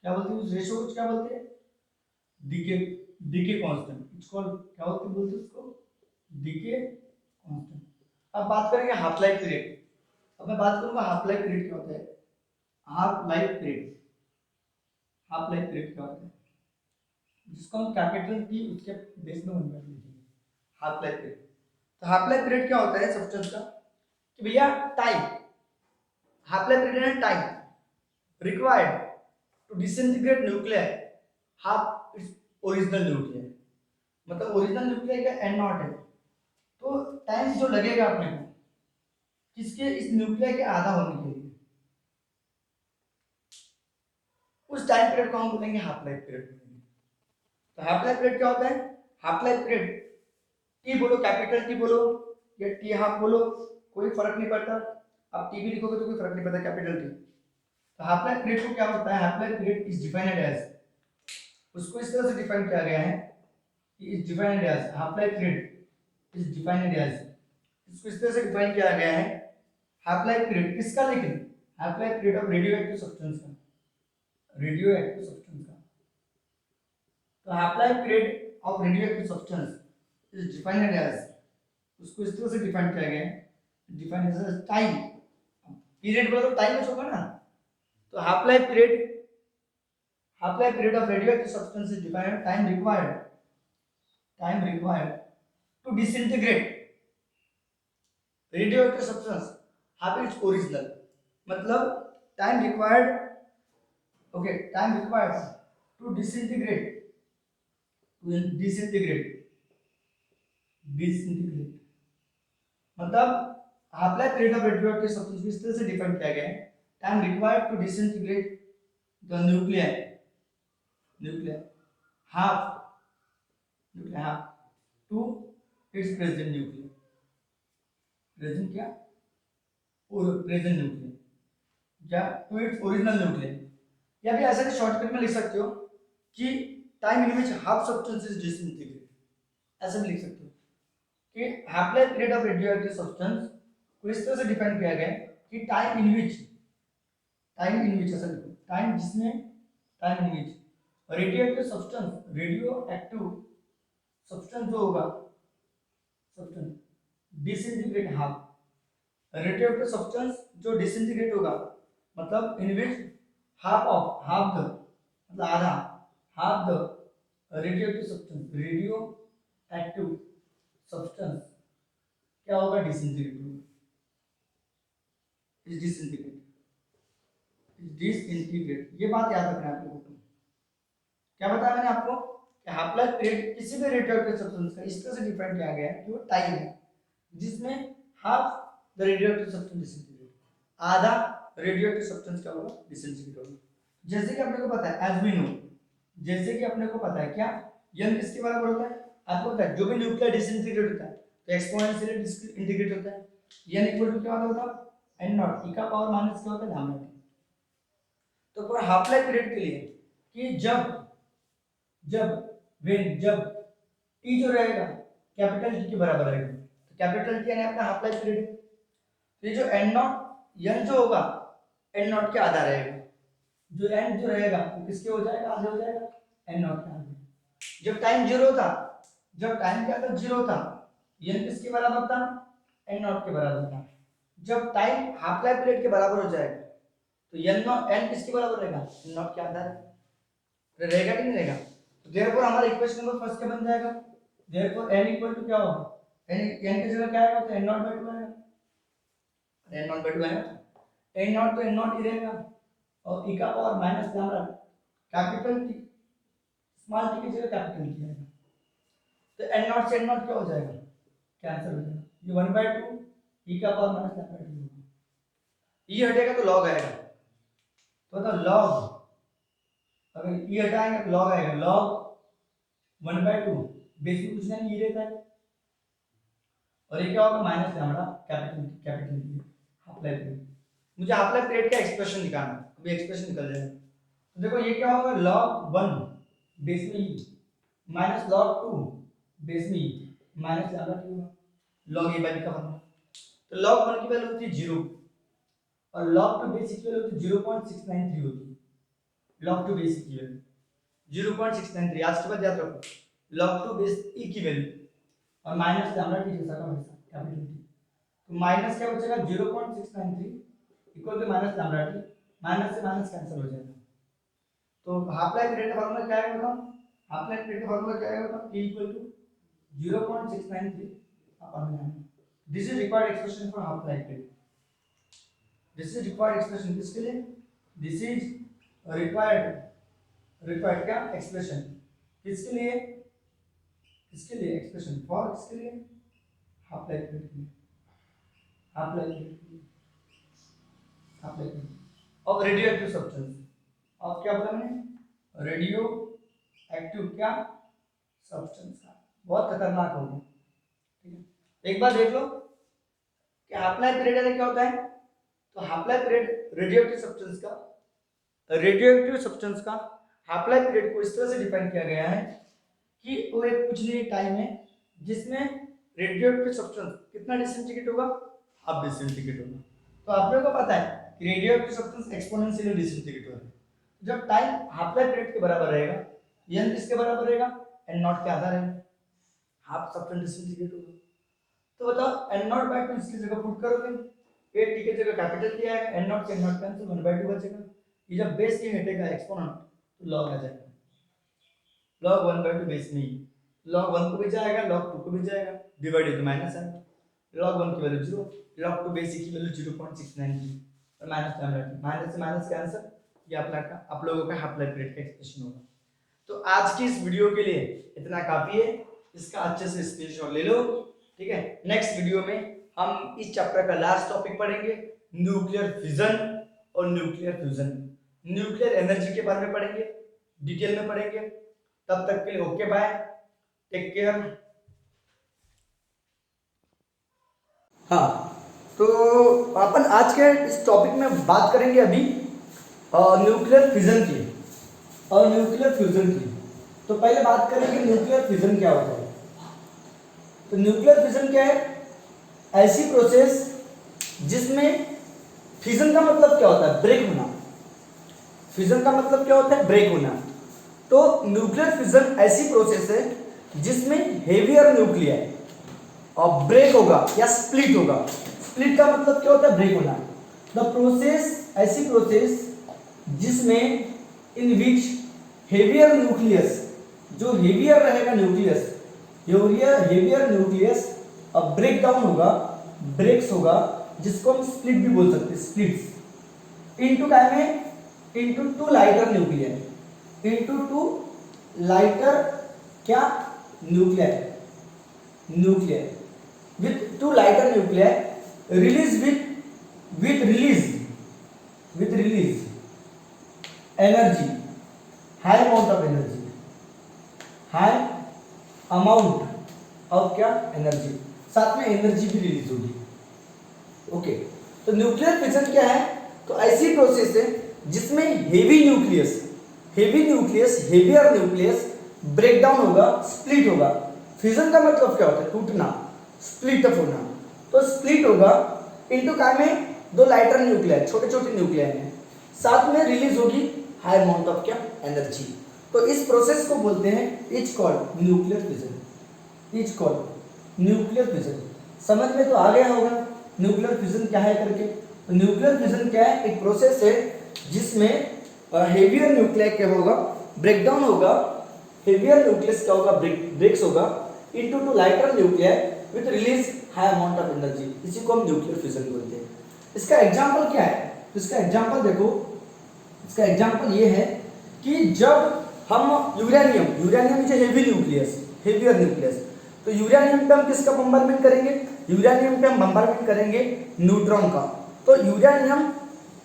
[SPEAKER 1] क्या बोलते हैं उस रेशियो को, क्या बोलते हैं, decay, decay constant, which call क्या बोलते हैं उसको, डीके कांस्टेंट। अब बात करेंगे हाफ लाइफ पीरियड। अब मैं बात करूंगा हाफ लाइफ पीरियड क्या होता है, half life period, half life period क्या होता है, जिसको हम कैपिटल टी उसके बेस में बनकर लिखेंगे, हाफ लाइफ पीरियड। तो हाफ लाइफ पीरियड क्या होता है सब्सटेंस का, कि भैया टाइम, हाफ लाइफ पीरियड है time, required to disintegrate nuclei half its original nuclei. मतलब ओरिजिनल न्यूक्लियर का एन नॉट है, तो टाइम जो लगेगा अपने को किसके, इस न्यूक्लियर के आधा होने के लिए, उस टाइम पीरियड को हम बोलेंगे हाफ लाइफ पीरियड बोलेंगे। तो हाफ लाइफ पीरियड क्या होता है? हाफ लाइफ पीरियड टी बोलो, कैपिटल टी बोलो या टी हाफ बोलो, कोई फर्क नहीं पड़ता। आप टी भी लिखोगे तो कोई फर्क नहीं पड़ता, कैपिटल टी। तो हाफ लाइफ पीरियड को क्या होता है? Half life period is defined as, उसको इस तरह से डिफाइन किया गया है कि is defined as, half life period is defined as, इसको इस तरह से डिफाइन किया गया है हाफ लाइफ पीरियड किसका, लेकिन half life period of radioactive substance का, रेडियो एक्टिव सब्सटेंस का। तो half life period of radioactive substance is defined as, उसको इस तरह से डिफाइन किया गया है, डिफाइन एज टाइम, पीरियड बोलो तो टाइम होगा ना। तो half life period of radioactive substance is defined time required to disintegrate radioactive substance half its original, मतलब time required, okay, time required to disintegrate मतलब half life period of radioactive substance इस तरह से define किया गया है, time required to disintegrate the nuclear half to its present nucleus, present क्या, present nuclear, क्या टू इट्स ओरिजिनल न्यूक्लियर। या भी ऐसे शॉर्टकट में लिख सकते हो कि time in which half substance is disintegrate, ऐसे भी लिख सकते हो कि half life period of radioactive substance को इस तरह से डिफाइन किया गया है कि टाइम इन विच ऐसा लिखो, time in which radioactive substance जो होगा, substance disintegrate half, radioactive substance जो डिसइंटीग्रेट होगा, मतलब इन विच हाफ द मतलब आधा, हाफ द रेडियोएक्टिव सब्सटेंस क्या होगा, डिसइंटीग्रेट होगा, डिसइंटीग्रेट। ये बात याद रखना है आप लोगों को। क्या बताया मैंने आपको कि हाफ लाइफ पीरियड किसी भी रेडियोएक्टिव सब्सटेंस का इस तरह से डिफाइन किया गया है कि वो टाइम है जिसमें half the radioactive substance disintegrate, आधा रेडियोएक्टिव सब्सटेंस क्या होगा, डिसइंटीग्रेट होगा। जैसे कि अपने को पता है, एज वी नो, जैसे कि अपने को पता है क्या, यंग किसके बराबर होता है, आपको पता है जो भी न्यूक्लियर डिसइंटीग्रेट होता है तो एक्सपोनेंशियली इंटीग्रेट होता है, n इक्वल टू क्या होता है, n नॉट, e का पावर माइनस क्या होता है, लैम्डा t। तो पूरा हाफ लाइफ पीरियड के लिए कि जब t जो रहेगा कैपिटल T के बराबर रहेगा, तो कैपिटल T यानी अपना हाफ लाइफ पीरियड। तो ये जो n जो होगा n नॉट के आधा रहेगा, जो n जो रहेगा वो किसके हो जाएगा, आधे हो जाएगा, n नॉट के आधे। जब टाइम जीरो था, जब टाइम क्या था, जीरो था, n किसके बराबर था, n नॉट के बराबर था। जब टाइम हाफ लाइफ पीरियड के बराबर हो जाएगा तो n किसके बराबर रहेगा, n नॉट के आधा रहेगा कि नहीं रहेगा। तो देयरफॉर हमारा इक्वेशन नंबर फर्स्ट क्या बन जाएगा, देयरफॉर n इक्वल टू क्या होगा, n की जगह क्या आएगा, तो n नॉट बाय 2 आएगा, n नॉट बाय 2 आएगा, n नॉट तो n नॉट ही रहेगा और e का power minus lambda, capital T small t की जगह कैपिटल T आएगा। तो n नॉट से n नॉट क्या हो जाएगा, कैंसिल हो जाएगा, ये 1/2 e का पावर माइनस लैम्डा t होगा, e हटेगा तो log आएगा, तो मतलब log, अगर e हटाएंगे तो log आएगा, log 1/2 बेस में कुछ नहीं e रहता है, और ये क्या होगा, minus lambda capital T half life period. मुझे हाफ लाइफ पीरियड का एक्सप्रेशन निकालना है, अभी एक्सप्रेशन निकल जाएगा। तो देखो ये क्या होगा, log 1 बेस में e माइनस log 2 बेस में e माइनस लैम्डा t होगा, log a बाय b का फॉर्मूला। तो log 1 की वैल्यू होती है 0 और log 2 बेस की वैल्यू होती है 0.693 होती है, log 2 बेस की वैल्यू 0.693, आज के बाद याद रखो, log 2 बेस e की वैल्यू और माइनस लैम्डा t जैसा का वैसा कैपिटल T, तो माइनस क्या बचेगा 0.693 equal to minus lambda t, minus से माइनस कैंसिल हो जाएगा। तो हाफ लाइफ पीरियड का फार्मूला क्या है बताओ, हाफ लाइफ पीरियड का फार्मूला क्या है बताओ, t equal to 0.693 upon 9। This is required expression for half life period, this is required expression किसके लिए, दिस इज रिक्वायर्ड क्या एक्सप्रेशन, किसके लिए, किसके लिए एक्सप्रेशन फॉर, किसके लिए, हाफ लाइफ पीरियड के लिए, हाफ लाइफ पीरियड के लिए, half life period of radioactive substance, अब क्या बोला मैंने, रेडियो एक्टिव क्या सब्सटेंस का, बहुत खतरनाक होगा, ठीक है। एक बार देख लो कि हाफ लाइफ पीरियड क्या होता है, तो half life period radio active substance का हाफ लाइफ पीरियड को इस तरह से डिफाइन किया गया है कि वो एक कुछ नहीं टाइम है जिसमें रेडियो एक्टिव सब्सटेंस कितना डिसइंटीग्रेट होगा, हाफ डिसइंटीग्रेट होगा। तो आप लोगों को पता है कि radio active substance exponentially disintegrate हो रहा है, जब टाइम हाफ लाइफ पीरियड के बराबर रहेगा, n किसके बराबर रहेगा, n नॉट के आधा रहेगा, हाफ सब्सटेंस डिसइंटीग्रेट होगा। तो बताओ n नॉट बाय 2 इसकी जगह पुट करोगे, a t की जगह कैपिटल दिया है, n नॉट के n नॉट कैंसिल 1/2 बचेगा, ये जब बेस की हटेगा एक्सपोनेंट तो log आ जाएगा, log 1/2 बेस नहीं, log 1 को भी जाएगा, log 2 को भी जाएगा, डिवाइडेड तो माइनस है, log 1 की वैल्यू 0, log 2 बेस की वैल्यू 0.693 और माइनस टाइम रहता है, माइनस से माइनस का आंसर ये आप लोगों का हाफ लाइफ पीरियड का एक्सप्रेशन होगा। तो आज की इस वीडियो के लिए इतना काफी है, इसका अच्छे से स्क्रीनशॉट ले लो, ठीक है। नेक्स्ट वीडियो में हम इस चैप्टर का लास्ट टॉपिक पढ़ेंगे, न्यूक्लियर फिजन और न्यूक्लियर फ्यूजन, न्यूक्लियर एनर्जी के बारे में पढ़ेंगे, डिटेल में पढ़ेंगे। तब तक के लिए ओके बाय, टेक केयर। हाँ, तो अपन आज के इस टॉपिक में बात करेंगे अभी न्यूक्लियर फिजन की और न्यूक्लियर फ्यूजन की। तो पहले बात करेंगे न्यूक्लियर फिजन क्या होता है। तो न्यूक्लियर फिजन क्या है, ऐसी प्रोसेस जिसमें फिजन का मतलब क्या होता है, ब्रेक होना, फिजन का मतलब क्या होता है, ब्रेक होना। तो न्यूक्लियर फिजन ऐसी प्रोसेस है जिसमें हेवियर न्यूक्लियर और ब्रेक होगा या स्प्लिट होगा। स्प्लिट का मतलब क्या होता है, ब्रेक होना। द प्रोसेस, ऐसी प्रोसेस जिसमें इन विच हेवियर न्यूक्लियस, जो हेवियर रहेगा न्यूक्लियस, हेवियर न्यूक्लियस अब ब्रेक डाउन होगा, ब्रेक्स होगा, जिसको हम स्प्लिट भी बोल सकते हैं, स्प्लिट्स इनटू क्या में, into two lighter nuclear, into two lighter क्या nuclear, nuclear with two lighter nuclear release with release energy, high amount of energy, high amount of क्या एनर्जी, साथ में एनर्जी भी रिलीज होगी। ओके, तो न्यूक्लियर फिजन क्या है, तो ऐसी प्रोसेस है जिसमें हेवियर न्यूक्लियस ब्रेक डाउन होगा, स्प्लिट होगा। फिजन का मतलब क्या होता है, टूटना, स्प्लिट अप होना। तो स्प्लिट होगा इनटू काय में, दो लाइटर न्यूक्लियर, छोटे छोटे न्यूक्लियर में, साथ में रिलीज होगी हाई अमाउंट ऑफ क्या एनर्जी। तो इस प्रोसेस को बोलते हैं is called nuclear fission, is called nuclear fission. समझ में तो आ गया होगा न्यूक्लियर फिजन क्या है करके। तो न्यूक्लियर फिजन क्या है, एक प्रोसेस है जिसमें हेवियर न्यूक्लियर क्या होगा, ब्रेकडाउन होगा, हेवियर न्यूक्लियस क्या होगा, ब्रेक्स होगा into two lighter nuclear with release high amount of energy, इसी को हम न्यूक्लियर फिजन बोलते हैं। इसका एग्जांपल क्या है, तो इसका एग्जांपल देखो, इसका एग्जांपल ये है कि जब हम यूरेनियम जो हेवियर न्यूक्लियस, तो यूरेनियम पे हम किसका बम्बारमेंट करेंगे, यूरेनियम पे हम बम्बारमेंट करेंगे न्यूट्रॉन का। तो यूरेनियम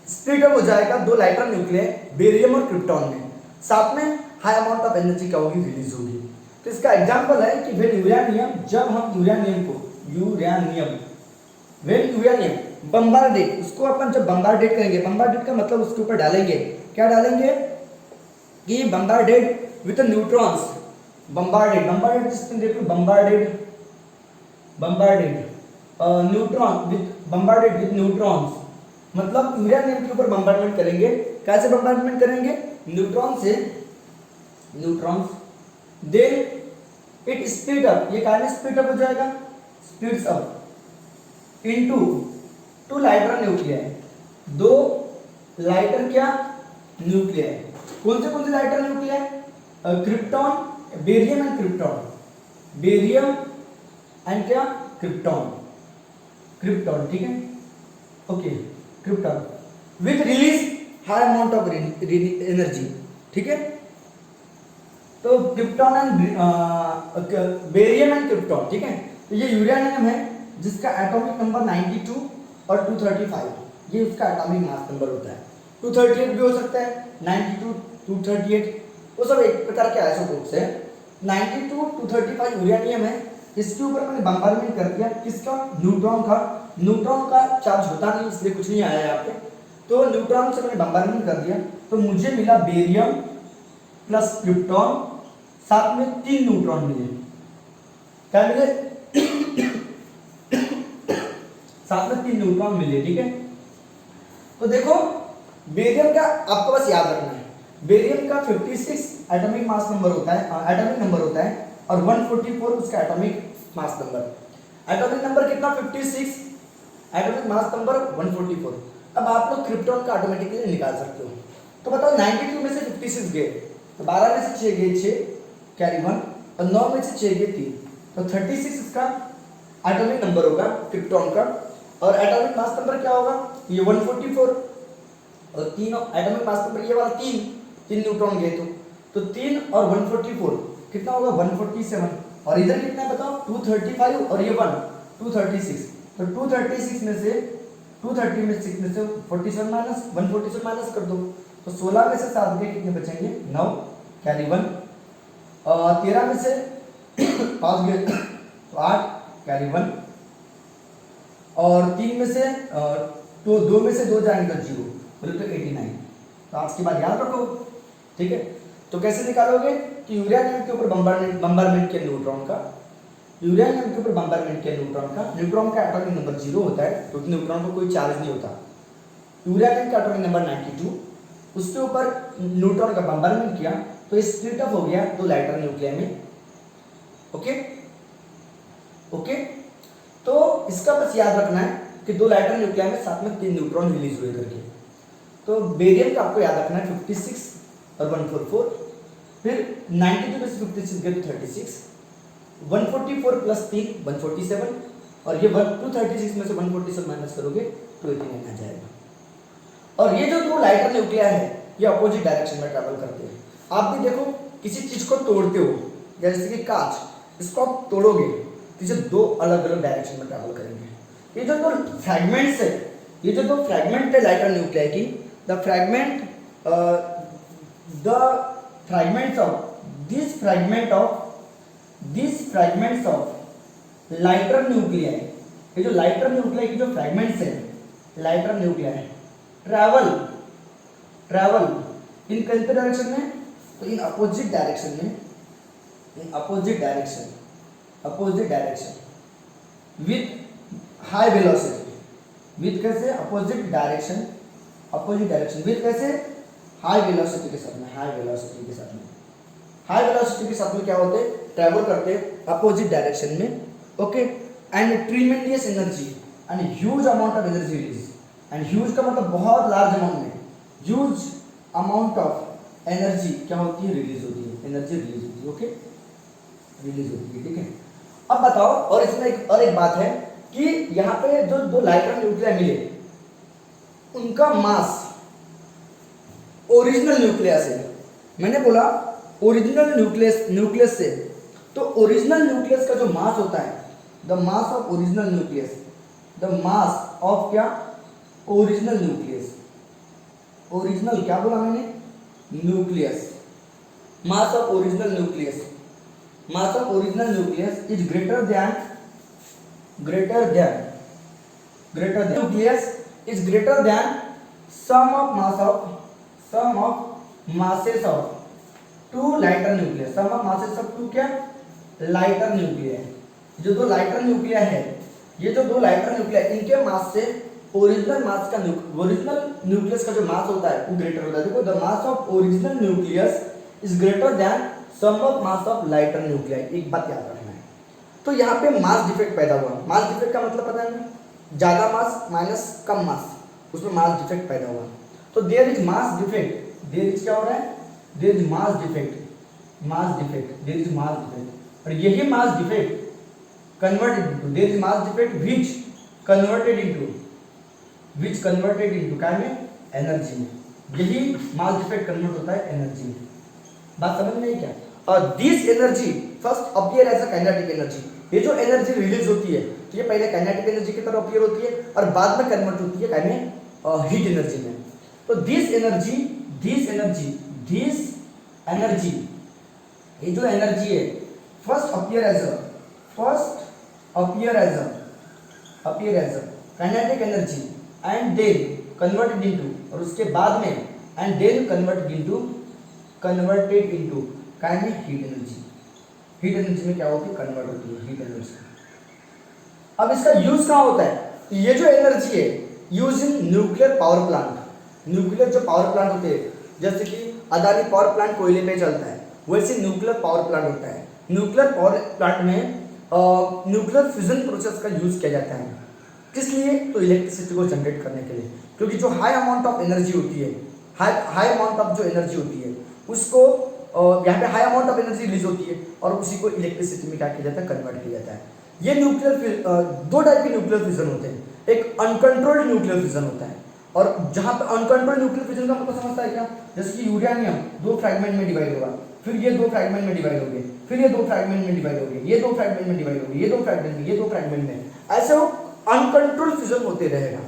[SPEAKER 1] स्प्लिट अप हो जाएगा दो लाइटर न्यूक्लियर, बेरियम और क्रिप्टॉन में, साथ में हाई अमाउंट ऑफ एनर्जी क्या होगी, रिलीज होगी। तो इसका एग्जांपल है कि जब हम यूरेनियम बम्बार्डेट, उसको अपन जब बम्बार्डेट करेंगे, बम्बार्डेट का मतलब उसके ऊपर डालेंगे, क्या डालेंगे कि bombarded with neutrons, bombarded with neutrons, मतलब यूरेनियम के ऊपर बम्बार्डमेंट करेंगे। कैसे बम्बार्डमेंट करेंगे, न्यूट्रॉन से, neutrons, then it split up, ये काहे स्प्लिट अप हो जाएगा, splits up into two lighter nuclear, दो लाइटर क्या न्यूक्लियर। कौन से lighter nuclear, krypton, barium and krypton, barium and क्या क्रिप्टॉन, ठीक है, okay, krypton with release high amount of energy, ठीक है। तो krypton and barium and krypton, ठीक है। तो ये यूरेनियम है जिसका एटॉमिक नंबर 92 और 235, ये उसका एटॉमिक मास नंबर होता है। 238 भी हो सकता है, 92, 238, वो सब एक प्रकार के आइसोटोप्स है। 92, 235 यूरेनियम है। इसके ऊपर मैंने बम्बारमेंट कर दिया, किसका? न्यूट्रॉन का। न्यूट्रॉन का चार्ज होता नहीं इसलिए कुछ नहीं आया यहाँ पे, तो न्यूट्रॉन से मैंने बम्बारमेंट कर दिया, तो मुझे मिला बेरियम प्लस क्रिप्टॉन, साथ में 3 न्यूट्रॉन मिले। क्या मिले? साथ में 3 न्यूट्रॉन मिले, ठीक है। तो देखो बेरियम का आपको बस याद रखना है, बेरियम का 56 एटॉमिक मास नंबर होता है, एटॉमिक नंबर होता है, और 144 उसका atomic mass number. Atomic number कितना? 56, एटॉमिक मास नंबर 144। अब आप लोग क्रिप्टॉन का ऑटोमेटिकली निकाल सकते हो। तो बताओ 92 में से 56 गए, तो 12 में से 6 गए 6, कैरी 1, और 9 में से 6 गए 3, तो 36 इसका एटॉमिक नंबर होगा क्रिप्टॉन का। और एटॉमिक मास नंबर क्या होगा? ये 144, और 3 एटॉमिक मास नंबर ये वाला 3 न्यूट्रॉन गए, तो 3 और 144 कितना होगा? 147, और इधर कितना है बताओ? 235, और ये 1 236, तो 236 में से 236 में से 47 माइनस 147 माइनस कर दो, तो 16 में से 7 गए, कितने बचेंगे? 9, कैरी 1, और 13 में से 5 गए तो 8, कैरी 1, और 3 में से तो 2 में से 2 जाएंगे तो 0, बोले तो 89। तो आज की बात याद रखो, ठीक है। तो कैसे निकालोगे कि यूरेनियम के ऊपर बम्बारमेंट किया न्यूट्रॉन का, यूरेनियम के ऊपर बम्बारमेंट किया न्यूट्रॉन का एटॉमिक नंबर 0 होता है, क्योंकि न्यूट्रॉन को कोई चार्ज नहीं होता। यूरेनियम का एटॉमिक नंबर 92, उसके ऊपर न्यूट्रॉन का बम्बारमेंट किया, तो स्प्लिट अप हो गया 2 लाइटर न्यूक्लियर में। ओके ओके, तो इसका बस याद रखना है कि 2 लाइटर न्यूक्लियर में साथ में 3 न्यूट्रॉन रिलीज हुए करके। तो बेरियम का आपको याद रखना है 56 और 144, फिर 92 में से 56 गए तो 36, 144 प्लस 3 147, और ये 236 में से 147 माइनस करोगे तो 89 आ जाएगा। और ये जो 2 लाइटर न्यूक्लियर है ये अपोजिट डायरेक्शन में ट्रैवल करते हैं। आप भी देखो किसी चीज को तोड़ते हो, जैसे कि कांच, इसको आप तोड़ोगे तो ये 2 अलग अलग डायरेक्शन में ट्रैवल करेंगे। ये जो 2 फ्रैगमेंट्स है, ये जो 2 फ्रैगमेंट है लाइटर न्यूक्लियर की, the fragments of these fragments of lighter nuclei, ये जो लाइटर न्यूक्लियर की जो फ्रैगमेंट्स है, लाइटर न्यूक्लियर ट्रैवल इन कौन से डायरेक्शन में? तो इन अपोजिट डायरेक्शन में, in opposite direction with high velocity, with कैसे? अपोजिट डायरेक्शन विथ कैसे? हाई वेलोसिटी के साथ में, हाई वेलोसिटी के साथ में क्या होते? ट्रैवल करते अपोजिट डायरेक्शन में। Okay, and tremendous energy and huge amount of energy release, and huge का मतलब बहुत लार्ज अमाउंट में, ह्यूज अमाउंट ऑफ एनर्जी क्या होती है? रिलीज होती है, एनर्जी रिलीज होती है। ओके, रिलीज होती है, ठीक है। अब बताओ, और इसमें एक बात है कि यहाँ पे जो 2 लाइटर न्यूक्लियर मिले, उनका मास ओरिजिनल न्यूक्लियस से, मैंने बोला ओरिजिनल न्यूक्लियस से, तो ओरिजिनल न्यूक्लियस का जो मास होता है, the mass of original nucleus, the mass of क्या? ओरिजिनल न्यूक्लियस, ओरिजिनल क्या बोला मैंने? Nucleus, mass of original nucleus is greater than nucleus is greater than sum of masses of 2 lighter nuclear, sum of masses of 2 क्या? Lighter nuclear. जो 2 lighter nuclear है, ये जो 2 lighter nuclear, इनके मास से ओरिजिनल न्यूक्लियस का जो मास होता है वो ग्रेटर होता है। देखो, the mass of original nucleus is greater than sum of mass of lighter nuclear. एक बात याद रखना है। तो यहाँ पे मास डिफेक्ट पैदा हुआ। मास डिफेक्ट का मतलब पता है ना? ज्यादा मास माइनस कम मास, उसमें मास डिफेक्ट पैदा हुआ। तो there is mass defect, there is क्या हो रहा है? There is mass defect, there is mass defect, और यही mass defect converted into, there is mass defect which converted into क्या में? एनर्जी में। यही मास डिफेक्ट कन्वर्ट होता है एनर्जी में। बात समझ में आई क्या? और this energy first appear as a kinetic energy. ये जो एनर्जी रिलीज होती है तो ये पहले काइनेटिक एनर्जी की तरह अपीयर होती है और बाद में कन्वर्ट होती है काइने हीट एनर्जी में। तो दिस एनर्जी ये जो एनर्जी है first appear as a kinetic energy and then converted into, और उसके बाद में and then converted into kinetic heat energy. Heat energy में क्या होती है? कन्वर्ट होती है हीट एनर्जी। अब इसका यूज कहाँ होता है? ये जो एनर्जी है use in nuclear power plant. Nuclear जो पावर प्लांट होते हैं, जैसे कि अदानी पावर प्लांट कोयले पे चलता है, वैसे न्यूक्लियर पावर प्लांट होता है। न्यूक्लियर पावर प्लांट में न्यूक्लियर फ्यूजन प्रोसेस का यूज किया जाता है। किस लिए? तो इलेक्ट्रिसिटी को जनरेट करने के लिए, क्योंकि जो हाई अमाउंट ऑफ एनर्जी होती है, हाई अमाउंट ऑफ जो एनर्जी होती है उसको यहाँ पे high amount of energy release होती है और उसी को इलेक्ट्रिसिटी में क्या किया जाता है? कन्वर्ट किया जाता है। ये न्यूक्लियर दो टाइप के न्यूक्लियर फ्यूजन होते हैं। एक अनकंट्रोल्ड न्यूक्लियर फ्यूजन होता है, और जहां पे अनकंट्रोल्ड न्यूक्लियर फ्यूजन का मतलब समझता है क्या? जैसे कि यूरेनियम दो फ्रैगमेंट में डिवाइड होगा, फिर ये दो फ्रैगमेंट में डिवाइड होंगे, फिर ये दो फ्रैगमेंट में डिवाइड होंगे, ये दो फ्रैगमेंट में डिवाइड होंगे, ये दो फ्रैगमेंट में, ये दो फ्रैगमेंट में, ऐसे वो अनकंट्रोल्ड फ्यूजन होते रहेगा।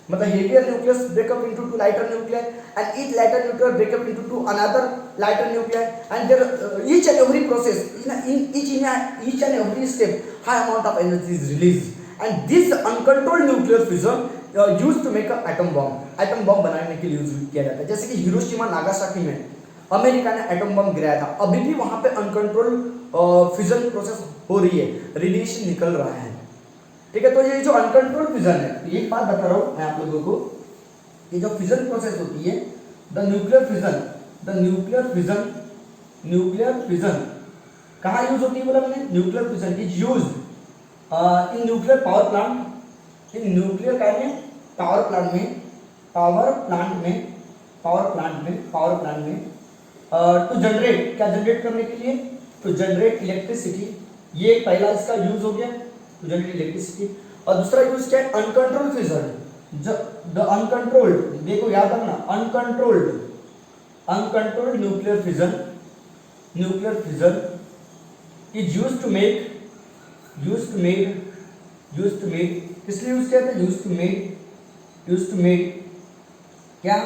[SPEAKER 1] मतलब heavier nucleus break up into two lighter nuclei and each lighter nuclei break up into two another lighter nuclei, and there each and every process in each and every step high amount of energy is released, and this uncontrolled nuclear fusion used to make a atom bomb बनाने के लिए use किया जाता है। जैसे कि Hiroshima Nagasaki में America ने एटम बम गिराया था, अभी भी वहां पे अनकंट्रोल्ड फ्यूजन प्रोसेस हो रही है, रेडिएशन निकल रहा है। ठीक है, तो ये जो अनकंट्रोल्ड फ्यूजन है, तो एक बात बता रहा हूं मैं आप लोगों को, ये जो फ्यूजन प्रोसेस होती है, द न्यूक्लियर फ्यूजन कहाँ यूज होती है बोला मैंने? Nuclear fusion is used in nuclear power plant, in nuclear क्या में पावर प्लांट में टू जनरेट, क्या जनरेट करने के लिए? To generate electricity. ये पहला इसका यूज हो गया, टू जनरेट इलेक्ट्रिसिटी। और दूसरा यूज क्या है? Uncontrolled fusion. द अनकंट्रोल्ड, देखो याद रखना, uncontrolled nuclear fusion is used to make किस लिए यूज किया था? यूज टू मेक क्या?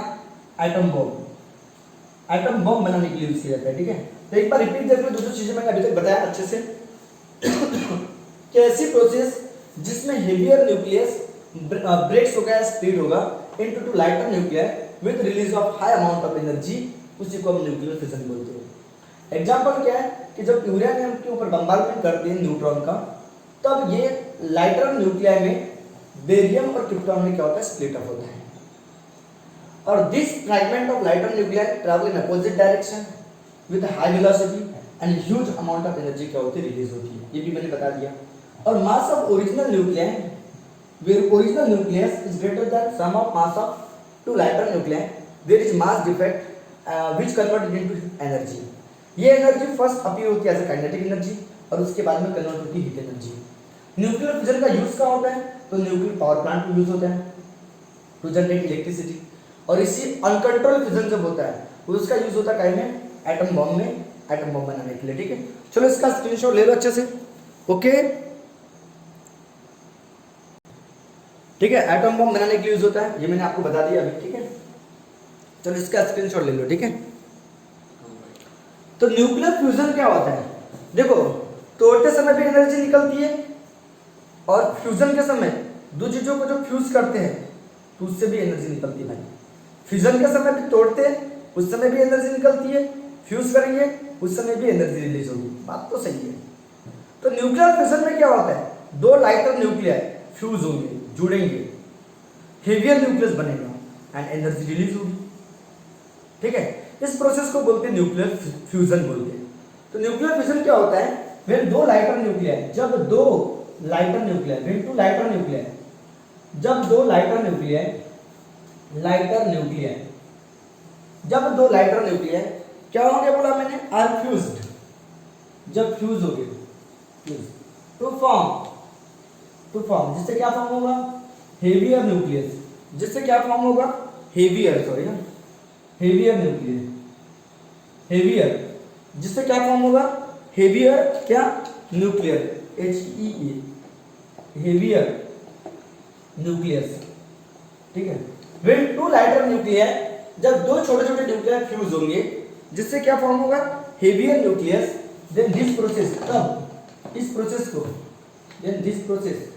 [SPEAKER 1] एटम बम बनाने के लिए यूज किया जाता है। ठीक है, तो एक बार रिपीट देख लो जो चीजें मैंने अभी तक बताया अच्छे से। कि ऐसी प्रोसेस जिसमें हेवियर न्यूक्लियस ब्रेक्स होगा या स्प्लिट होगा into two lighter nuclear with release of high amount of energy, उसी को हम न्यूक्लियर फिजन बोलते हैं। एग्जांपल क्या है कि जब यूरेनियम के ऊपर बम्बार्डमेंट करते हैं न्यूट्रॉन का, तब ये लाइटर न्यूक्लियर में बेरियम और क्रिप्टॉन में क्या होता है? स्प्लिट अप होता है। और this fragment of lighter nuclear travel in opposite direction with high velocity and huge amount of energy क्या होती है? रिलीज होती है। ये भी मैंने बता दिया। और मास of original nuclear, where original nucleus is greater than sum of mass of two lighter nuclei, there is mass defect which converted into energy. ये एनर्जी फर्स्ट अपीयर होती है एज काइनेटिक एनर्जी और उसके बाद में कन्वर्ट होती है heat energy. Nuclear fusion का यूज कहाँ होता है? तो न्यूक्लियर पावर प्लांट में यूज होता है टू जनरेट इलेक्ट्रिसिटी। और इसी अनकंट्रोल्ड फ्यूजन जब होता है तो उसका यूज होता है कहीं में? एटम बम बनाने के लिए। ठीक है, चलो इसका स्क्रीनशॉट ले लो अच्छे से। ओके, ठीक है, एटम बम बनाने के लिए यूज होता है, ये मैंने आपको बता दिया अभी। ठीक है, चलो इसका स्क्रीनशॉट ले लो। ठीक है, तो न्यूक्लियर फ्यूजन क्या होता है? देखो, तोड़ते समय भी एनर्जी निकलती है और फ्यूजन के समय दो चीजों को जो फ्यूज करते हैं तो उससे भी एनर्जी निकलती है भाई। फ्यूजन के समय भी तोड़ते हैं, उस समय भी एनर्जी निकलती है, फ्यूज करेंगे उस समय भी एनर्जी रिलीज होगी। बात तो सही है। तो न्यूक्लियर फ्यूजन में क्या होता है? दो लाइटर न्यूक्लियर फ्यूज होंगे, जुड़ेंगे, हेवियर न्यूक्लियस बनेगा एंड एनर्जी रिलीज होगी। ठीक है, इस प्रोसेस को बोलते हैं न्यूक्लियर फ्यूजन बोलते हैं। तो न्यूक्लियर फ्यूजन क्या होता है? व्हेन दो लाइटर न्यूक्लियर, जब दो lighter nuclear, when two lighter nuclear, जब दो लाइटर न्यूक्लियर जब दो लाइटर न्यूक्लियर क्या होंगे बोला मैंने? आर फ्यूज्ड, जब फ्यूज हो गए टू फॉर्म, जिससे क्या फॉर्म होगा? हेवियर न्यूक्लियस, जिससे क्या फॉर्म होगा? हेवियर हेवियर न्यूक्लियर, हेवियर, जिससे क्या फॉर्म होगा, हेवियर क्या, न्यूक्लियर, HEA, हेवियर न्यूक्लियस, ठीक है। व्हेन टू लाइटर न्यूक्लियर, जब दो छोटे छोटे न्यूक्लियर फ्यूज होंगे, जिससे क्या फॉर्म होगा, heavier nucleus, then this process, तब इस प्रोसेस को, then this process,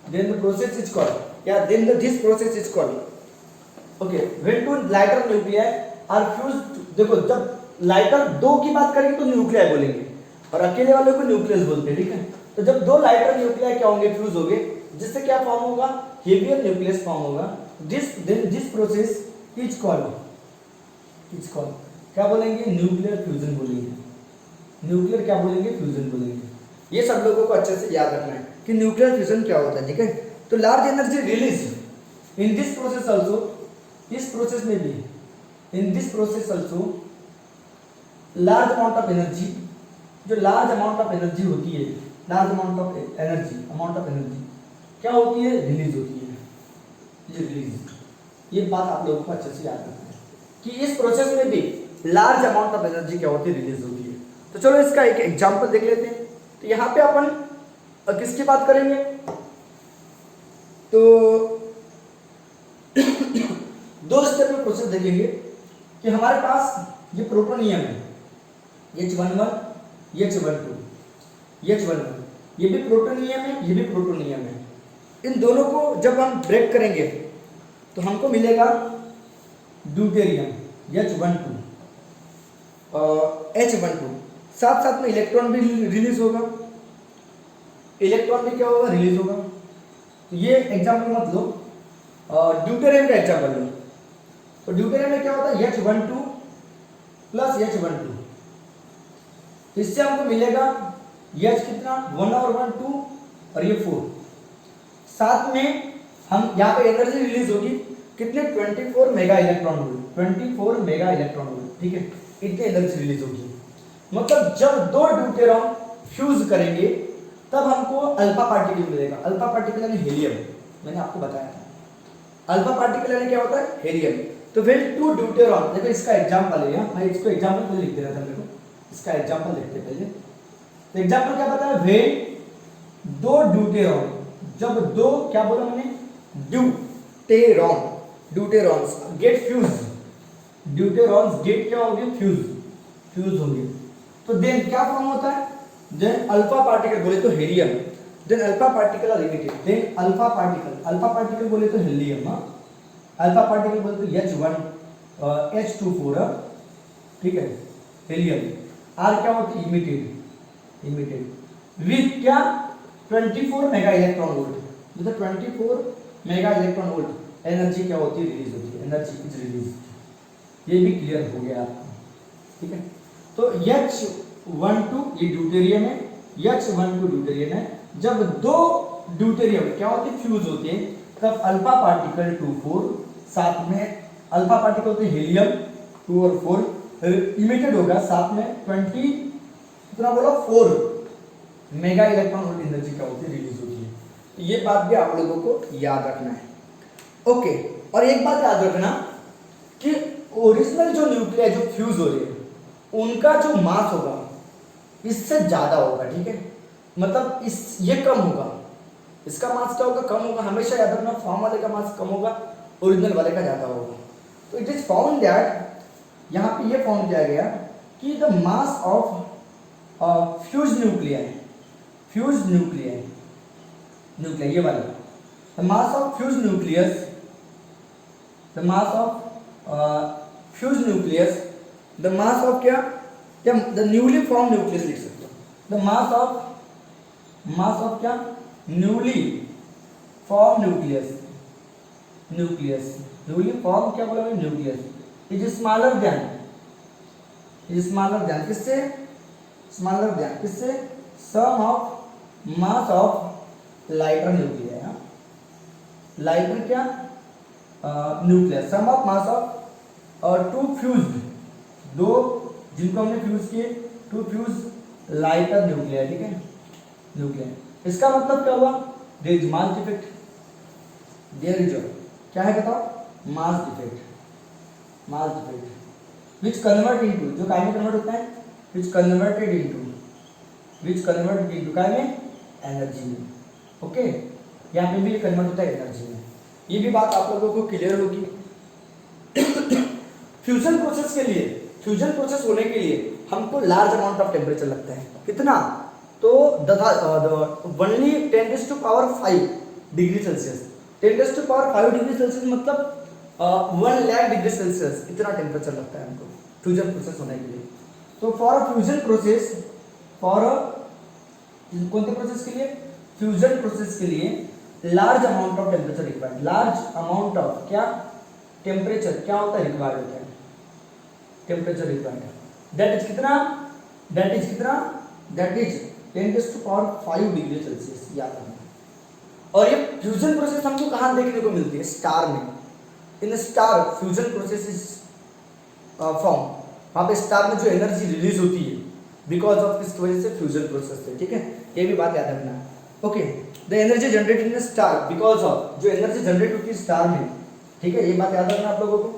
[SPEAKER 1] then the process is called, या then the this process is called, okay. When two lighter nuclear are fused, देखो जब लाइटर दो की बात करेंगे तो न्यूक्लियर बोलेंगे, और अकेले वाले को न्यूक्लियस बोलते हैं, ठीक है। तो जब दो लाइटर न्यूक्लियर क्या होंगे, फ्यूज होंगे, जिससे क्या फॉर्म होगा, हेवियर न्यूक्लियस फॉर्म होगा, दिस प्रोसेस इज कॉल्ड, क्या बोलेंगे, न्यूक्लियर फ्यूजन बोलेंगे, न्यूक्लियर क्या बोलेंगे, फ्यूजन बोलेंगे। ये सब लोगों को अच्छे से याद रखना है कि न्यूक्लियर फ्यूजन क्या होता है, ठीक है। तो large energy release in this process also, इस प्रोसेस में भी, in this process also large amount of energy, जो लार्ज अमाउंट ऑफ एनर्जी होती है, लार्ज अमाउंट ऑफ एनर्जी क्या होती है, रिलीज होती है, ये रिलीज। ये बात आप लोगों को अच्छे से याद रखना है कि इस प्रोसेस में भी लार्ज अमाउंट ऑफ एनर्जी क्या होती है, रिलीज होती है। तो चलो इसका एक एग्जांपल देख लेते हैं। तो यहाँ पे अपन किसकी बात करेंगे, तो दो स्टेप में प्रोसेस देखेंगे कि हमारे पास ये प्रोटोनियम है, H11, H12, ये भी प्रोटोनियम है, ये भी प्रोटोनियम है। इन दोनों को जब हम ब्रेक करेंगे तो हमको मिलेगा ड्यूटेरियम H12, साथ साथ में इलेक्ट्रॉन भी रिलीज होगा, इलेक्ट्रॉन भी क्या होगा, रिलीज होगा। तो ये एग्जाम्पल मत लो, ड्यूटेरियम का एग्जाम्पल लो। तो ड्यूटेरियम में क्या होता है, H12 प्लस H12, इससे हमको मिलेगा H कितना, 1 और 1 2 और ये 4, साथ में हम यहाँ पे एनर्जी रिलीज होगी कितने, 24 mega electron volt, 24 mega electron volt, ठीक है, इतनी एनर्जी रिलीज होगी। मतलब जब दो ड्यूटेरॉन फ्यूज करेंगे तब हमको अल्फा पार्टिकल मिलेगा। अल्फा पार्टिकल यानी हीलियम, मैंने आपको बताया था। अल्फा पार्टिकल यानी क्या होता है, हीलियम। तो व्हेन टू ड्यूटेरॉन, देखो इसका एग्जांपल है, मैं इसको एग्जांपल पहले लिख दे रहा था, मेरे को इसका एग्जांपल लिखते पहले। तो एग्जांपल क्या बताया, व्हेन दो ड्यूटेरॉन, जब दो क्या बोला मैंने, ड्यूटेरॉन्स गेट फ्यूज, ड्यूटेरॉन्स गेट क्या होंगे, फ्यूज होंगे। तो देन क्या फॉर्म होता है, देन अल्फा पार्टिकल बोले तो helium, then alpha particle are emitted, then alpha particle बोले तो हीलियम, अल्फा पार्टिकल बोले तो H1 H24, ठीक है, हीलियम। आर क्या होती है, इमिटेड विथ क्या, 24 मेगा इलेक्ट्रॉन वोल्ट, मतलब 24 मेगा इलेक्ट्रॉन वोल्ट एनर्जी क्या होती है, रिलीज होती है, एनर्जी इज रिलीज। ये भी क्लियर हो गया आपको, ठीक है। तो H12 ये ड्यूटेरियम है, H12 ड्यूटेरियम है। जब दो ड्यूटेरियम क्या होते हैं, फ्यूज होते हैं, तब अल्फा पार्टिकल 2 4, साथ में अल्फा पार्टिकल होते हैं हीलियम 2 और 4 इमिटेड होगा, साथ में 20 कितना बोला, 4 मेगा इलेक्ट्रॉन वोल्ट एनर्जी क्या होती है, रिलीज होती है। तो ये बात भी आप लोगों को याद रखना है, ओके। और एक बात याद रखना कि ओरिजिनल जो न्यूक्लियर जो फ्यूज हो रहे हैं उनका जो मास होगा इससे ज्यादा होगा, ठीक है। मतलब ये कम होगा, इसका मास क्या होगा, कम होगा। हमेशा याद रखना, फॉर्म वाले का मास कम होगा, ओरिजिनल वाले का ज्यादा होगा। तो इट इज फाउंड दैट, यहाँ पे ये फाउंड किया गया कि the mass of fuse nuclear ये वाला, the mass of fuse nucleus, the mass of क्या, द न्यूली फॉर्म न्यूक्लियस लिख सकते हो, द मास ऑफ क्या, newly form nucleus, newly form क्या बोला, न्यूक्लियस इज स्मॉलर देन किससे, sum of mass of lighter nuclear, lighter क्या, nucleus, sum of mass of और टू फ्यूज्ड, दो जिनको हमने फ्यूज किए, टू फ्यूज लाइटर न्यूक्लियर, ठीक है, न्यूक्लियर। इसका मतलब क्या हुआ, there is mass defect, there is क्या है बताओ, mass defect, mass difference which convert into, जो काय में कन्वर्ट होता है, विच कन्वर्टेड इनटू काय में, एनर्जी में। ओके, यहाँ पे भी ये कन्वर्ट होता है एनर्जी में। ये भी बात आप लोगों को क्लियर होगी। फ्यूजन प्रोसेस के लिए, फ्यूजन प्रोसेस होने के लिए हमको लार्ज अमाउंट ऑफ टेम्परेचर लगता है। कितना? तो only 10⁵ degree Celsius. 10⁵ degree Celsius मतलब 1 लाख डिग्री सेल्सियस, इतना टेम्परेचर लगता है हमको फ्यूजन प्रोसेस होने के लिए। तो फॉर फ्यूजन प्रोसेस, फॉर कौन से प्रोसेस के लिए? फ्यूजन प्रोसेस के लिए large amount of temperature required. Large amount of क्या? टेम्परेचर क्या होता है? रिक्वायर्ड होता है टेम्परेचर रिक्वायर्ड। दैट इज कितना? दैट इज कितना? दैट इज 10⁵ डिग्री सेल्सियस, याद रखना। और ये फ्यूजन प्रोसेस हमको कहाँ देखने को मिलती है? स्टार में। In star fusion process is form, वहाँ पे स्टार में जो एनर्जी रिलीज होती है बिकॉज ऑफ किसकी वजह से? फ्यूजन प्रोसेस से। ठीक है, ये भी बात याद रखना। Okay, the energy generated in star because of, जो एनर्जी जनरेट होती है स्टार में, ठीक है, ये बात याद रखना आप लोगों को।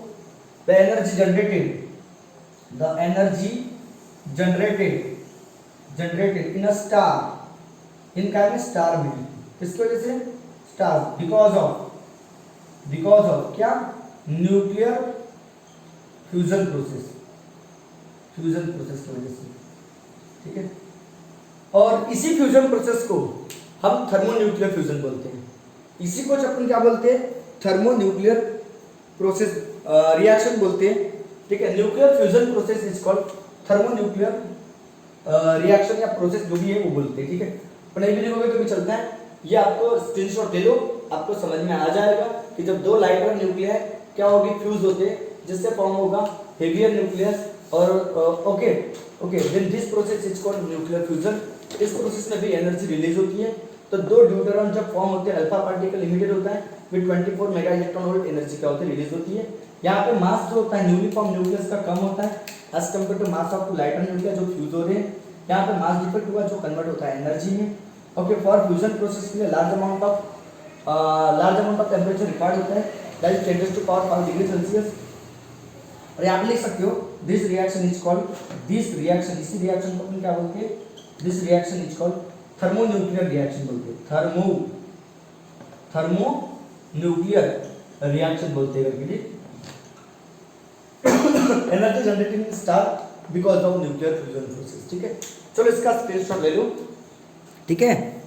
[SPEAKER 1] The energy generated in a star, in काय में? स्टार में। किसकी वजह से? स्टार, बिकॉज ऑफ क्या? न्यूक्लियर फ्यूजन प्रोसेस की वजह से। ठीक है, और इसी फ्यूजन प्रोसेस को हम थर्मोन्यूक्लियर फ्यूजन बोलते हैं। इसी को अपन क्या बोलते हैं? थर्मोन्यूक्लियर प्रोसेस रिएक्शन बोलते हैं। ठीक है, nuclear fusion process is called thermonuclear reaction या प्रोसेस, जो भी है वो बोलते हैं। ठीक है, पर नहीं भी लिखोगे तो भी चलता है। ये आपको स्क्रीनशॉट ले लो, आपको समझ में आ जाएगा कि जब दो लाइटर न्यूक्लियर क्या होगी? फ्यूज होते हैं, जिससे फॉर्म होगा हेवियर न्यूक्लियस। और okay, then this process is called nuclear fusion. इस प्रोसेस में भी एनर्जी रिलीज होती है। तो दो ड्यूटेरॉन जब फॉर्म होते हैं, अल्फा पार्टिकल इमिटेड होता है with 24 mega electron volt energy क्या होती है? रिलीज होती है। यहाँ पे मास जो होता है न्यूली फॉर्म न्यूक्लियस का कम होता है as compare to mass of lighter nucleus जो फ्यूज हो रहे हैं। यहाँ पे मास डिफेक्ट हुआ जो कन्वर्ट होता है एनर्जी में। ओके, फॉर फ्यूजन प्रोसेस के लिए large amount of temperature required होता है, दैट इज 10⁵ डिग्री सेल्सियस। और यहाँ पे लिख सकते हो this reaction is called, this reaction, इसी रिएक्शन को अपन क्या बोलते हैं? This reaction is called thermonuclear reaction बोलते हैं। थर्मोन्यूक्लियर रिएक्शन बोलते हैं करके। Energy generated in star because of nuclear fusion process. ठीक है, चलो इसका स्क्रीनशॉट ले लो। ठीक है,